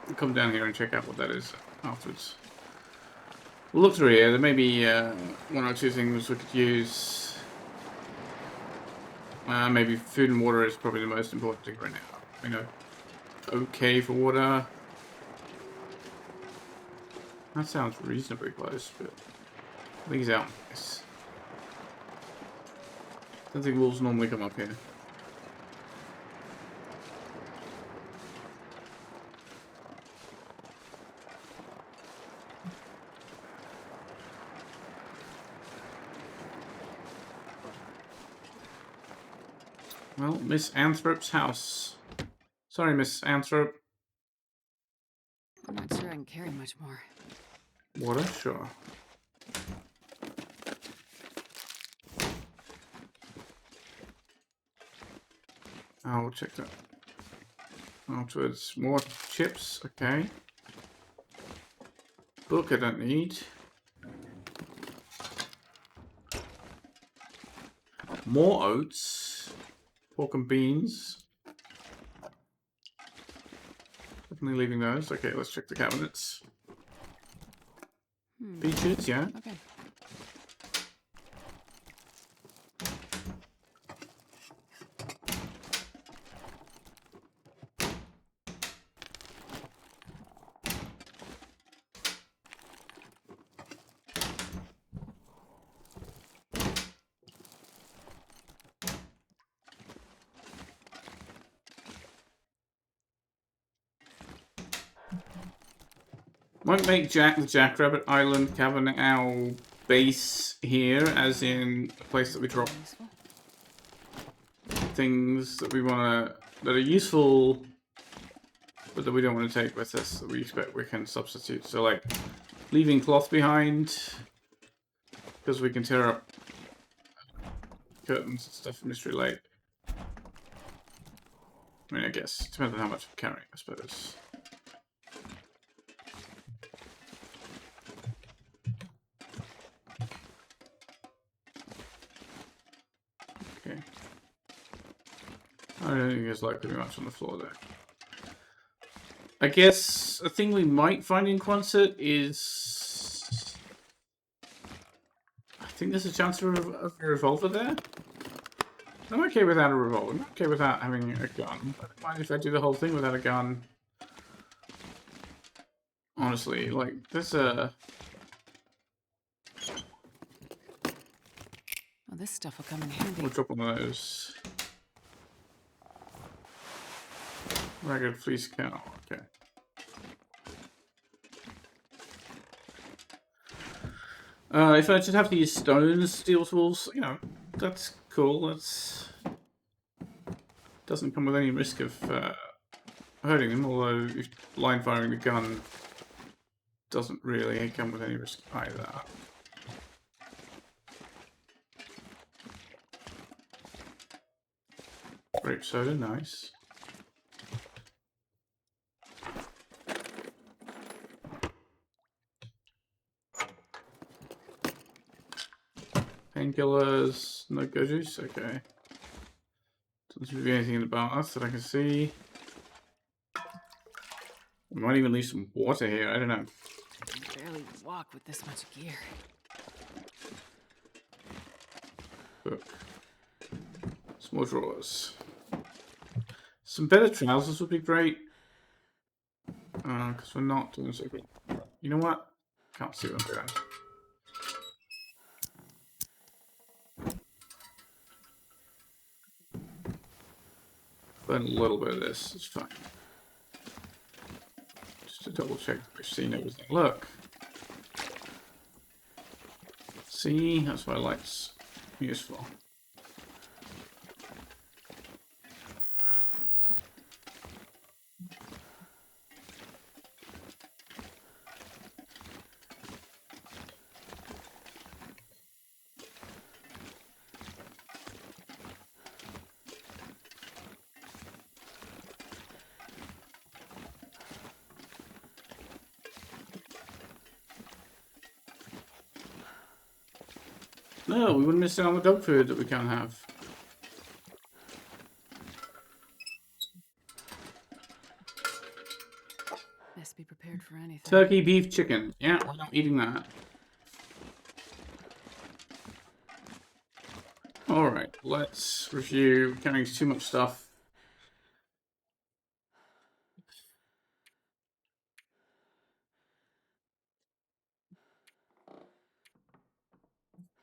I'll come down here and check out what that is afterwards. We'll look through here. There may be one or two things we could use. Maybe food and water is probably the most important thing right now. You know, okay for water. That sounds reasonably close, but I think he's out. Yes. Don't think wolves normally come up here. Well, Miss Anthrope's house. Sorry, Miss Anthrope. I'm not sure I can carry much more. Water? Sure. I'll check that. Afterwards, more chips. Okay. Book I don't need. More oats. Pork and beans. Definitely leaving those. Okay, let's check the cabinets. Peaches, yeah. Okay. Might make the Jackrabbit Island Cavern our base here, as in a place that we drop Useful. things that we want to, that are useful, but that we don't want to take with us, that we expect we can substitute. So, like, leaving cloth behind, because we can tear up curtains and stuff in Mystery Lake. I mean, I guess, it depends on how much I'm carrying, I suppose. Okay. I don't think there's likely to be much on the floor there. I guess a thing we might find in Quonset is... I think there's a chance of a revolver there. I'm okay without a revolver. I'm okay without having a gun. I don't mind if I do the whole thing without a gun. Honestly, like, there's a... Well, this stuff will come in handy. We'll drop one of those. Ragged fleece cow. Okay. If I just have to use stones, steel tools, you know, that's cool. That's doesn't come with any risk of hurting them. Although if line firing the gun doesn't really come with any risk either. Grape soda, nice. Painkillers, no go juice, okay. Doesn't seem to be anything in the bath that I can see. We might even leave some water here, I don't know. I can barely walk with this much gear. Book. Some more drawers. Some better trousers would be great. Because we're not doing so good. You know what? Can't see what I'm doing. Burn a little bit of this, it's fine. Just to double check that we've seen everything. Look. See? That's why light's useful. No, we wouldn't miss out on the dog food that we can't have. Best be prepared for anything. Turkey, beef, chicken. Yeah, we're not eating that. Alright, let's review. We're carrying too much stuff.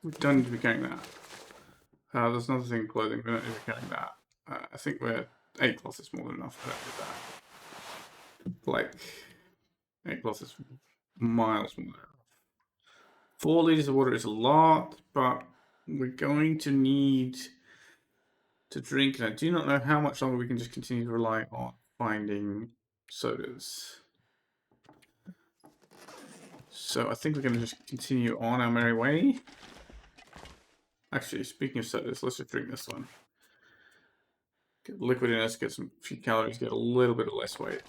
We don't need to be carrying that. There's another thing in clothing, we don't need to be carrying that. I think we're 8 cloth is more than enough for that. Like, 8 cloth is miles more than enough. 4 liters of water is a lot, but we're going to need to drink. And I do not know how much longer we can just continue to rely on finding sodas. So I think we're going to just continue on our merry way. Actually, speaking of sodas, let's just drink this one. Get liquid in us, get some few calories, get a little bit of less weight.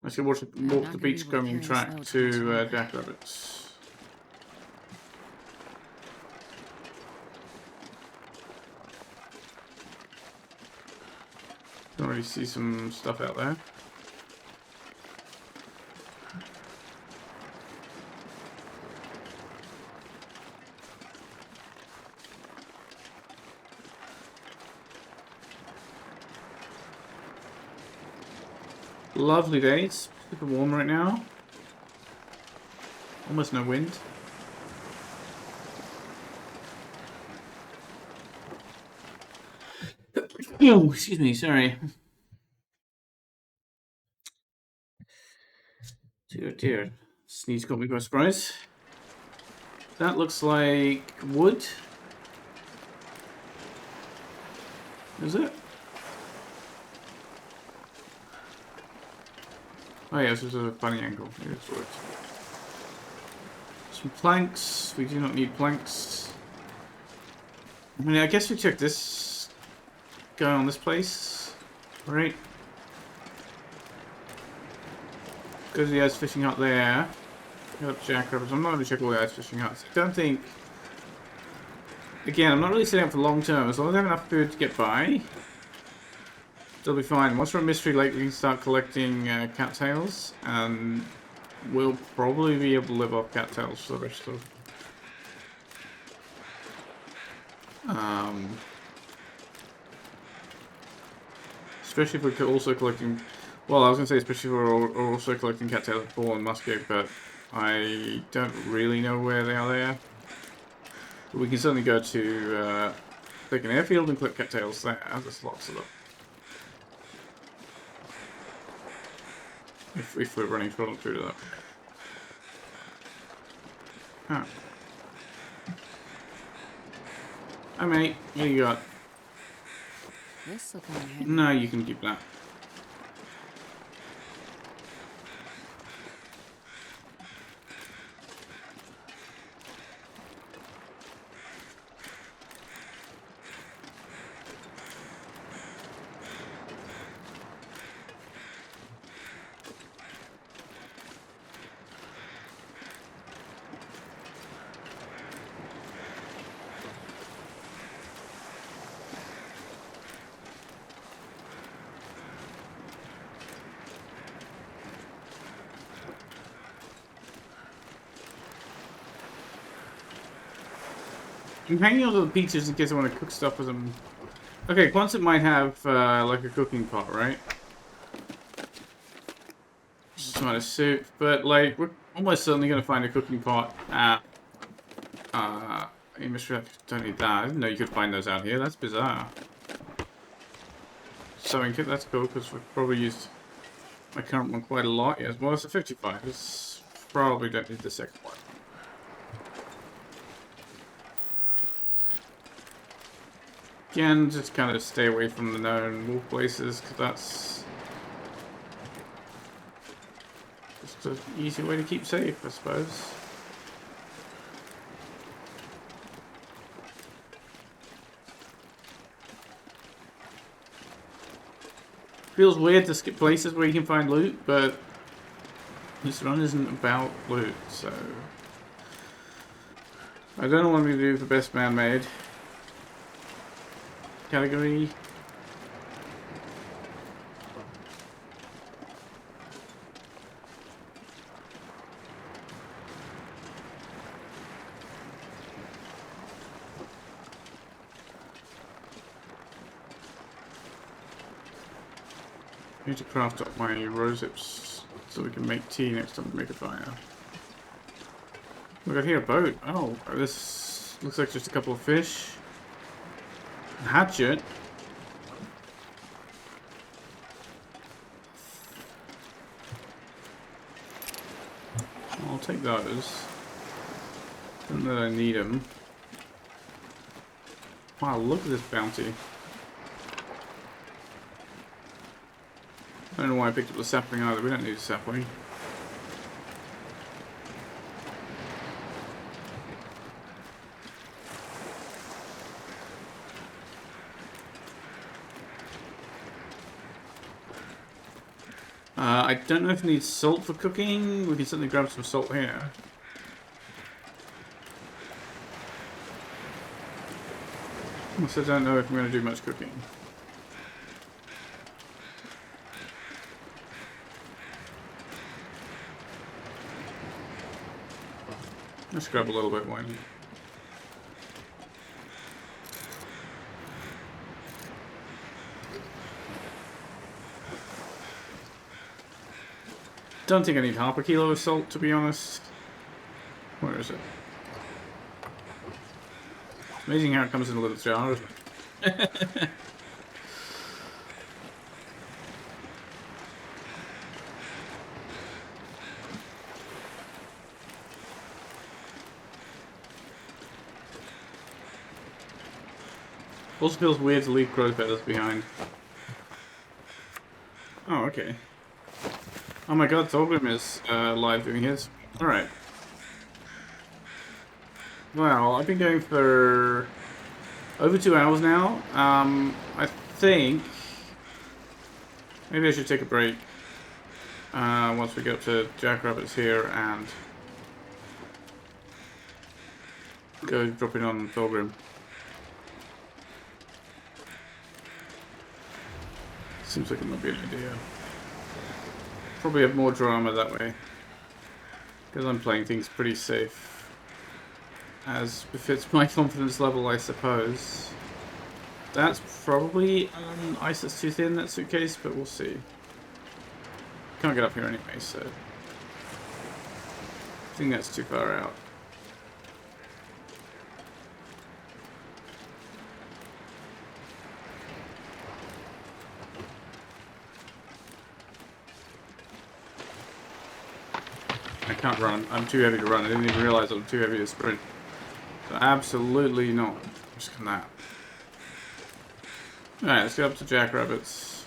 Let's go walk the beachcombing track to Jackrabbits. Can already see some stuff out there. Lovely days. Super warm right now. Almost no wind. Oh, excuse me, sorry. Dear, dear. Sneeze caught me by surprise. That looks like wood. Is it? Oh yes, there's a funny angle. It's wood. Some planks. We do not need planks. I mean, I guess we check this guy on this place, right? Because he has fishing hut there. Got up jackrabbits. I'm not going to check all the ice fishing huts. I don't think. Again, I'm not really setting up for long term. As long as I have enough food to get by, they'll be fine. Once we're at Mystery Lake, we can start collecting cattails, and we'll probably be able to live off cattails for the rest of. Especially if we're also collecting. Well, I was going to say especially if we're also collecting cattails at Ball and Musket, but I don't really know where they are there. But we can certainly go to take an airfield and collect cattails there. There's lots of them. If we're running through to that. Ah. Hi mate, what do you got? This looking heavy. No, you can keep that. I'm hanging on to the pizzas in case I want to cook stuff with them. Okay, Quonset might have like a cooking pot, right? Just not a soup, but like we're almost certainly going to find a cooking pot at in Mystery Lake. Don't need that. I didn't know you could find those out here. That's bizarre. Sewing kit, that's cool because we've probably used my current one quite a lot. Yes, well, it's a 55. It's probably don't need the second one. Again, just kind of stay away from the known wolf places, because that's just an easy way to keep safe, I suppose. Feels weird to skip places where you can find loot, but this run isn't about loot, so I don't want me to do the best man-made category. I need to craft up my rosehips so we can make tea next time we make a fire. Look, I hear a boat. Oh, this looks like just a couple of fish. A hatchet. I'll take those. Don't know that I need them. Wow, look at this bounty. I don't know why I picked up the sapling either. We don't need a sapling. I don't know if it needs salt for cooking. We can certainly grab some salt here. Also, I don't know if I'm going to do much cooking. Let's grab a little bit more. Don't think I need half a kilo of salt, to be honest. Where is it? Amazing how it comes in a little jar, isn't it? Also feels weird to leave crow feathers behind. Oh, okay. Oh my god, Thorgrim is live doing his. Alright. Well, I've been going for over 2 hours now. I think maybe I should take a break once we get up to Jackrabbits here and go drop in on Thorgrim. Seems like it might be an idea. Probably have more drama that way. Because I'm playing things pretty safe. As befits my confidence level, I suppose. That's probably ice that's too thin, that suitcase, but we'll see. Can't get up here anyway, so... I think that's too far out. I can't run. I'm too heavy to run. I didn't even realize I'm too heavy to sprint. So absolutely not. Just gonna nap. Alright, let's go up to Jackrabbits.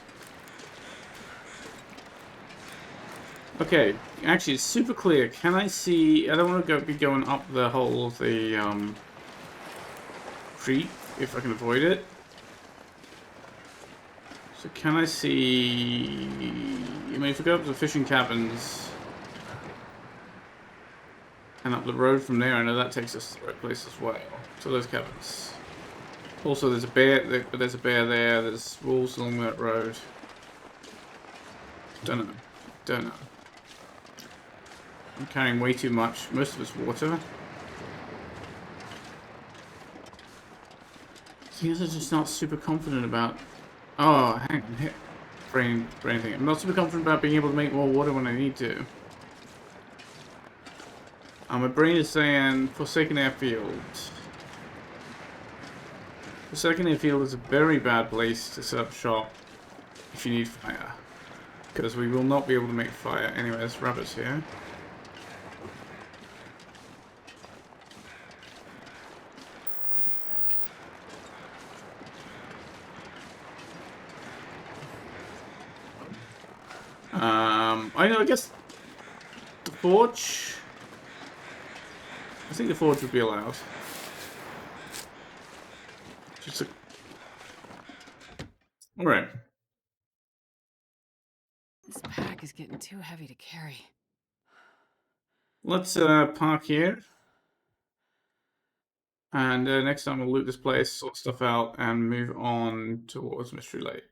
Okay, actually it's super clear. Can I see... I don't want to be going up the whole of the creek, if I can avoid it. So can I see... I mean, if we go up to the fishing cabins... and up the road from there, I know that takes us to the right place as well. So those cabins. Also, there's a bear. There's a bear there. There's wolves along that road. Don't know. Don't know. I'm carrying way too much. Most of it's water. Things are just not super confident about. Oh, hang on. Brain thing. I'm not super confident about being able to make more water when I need to. My brain is saying Forsaken Airfield. Forsaken Airfield is a very bad place to set up shop if you need fire. Because we will not be able to make fire. Anyway, there's rabbits here. I guess the forge. I think the forge would be allowed. Just a... Alright. This pack is getting too heavy to carry. Let's park here. And next time we'll loot this place, sort stuff out, and move on towards Mystery Lake.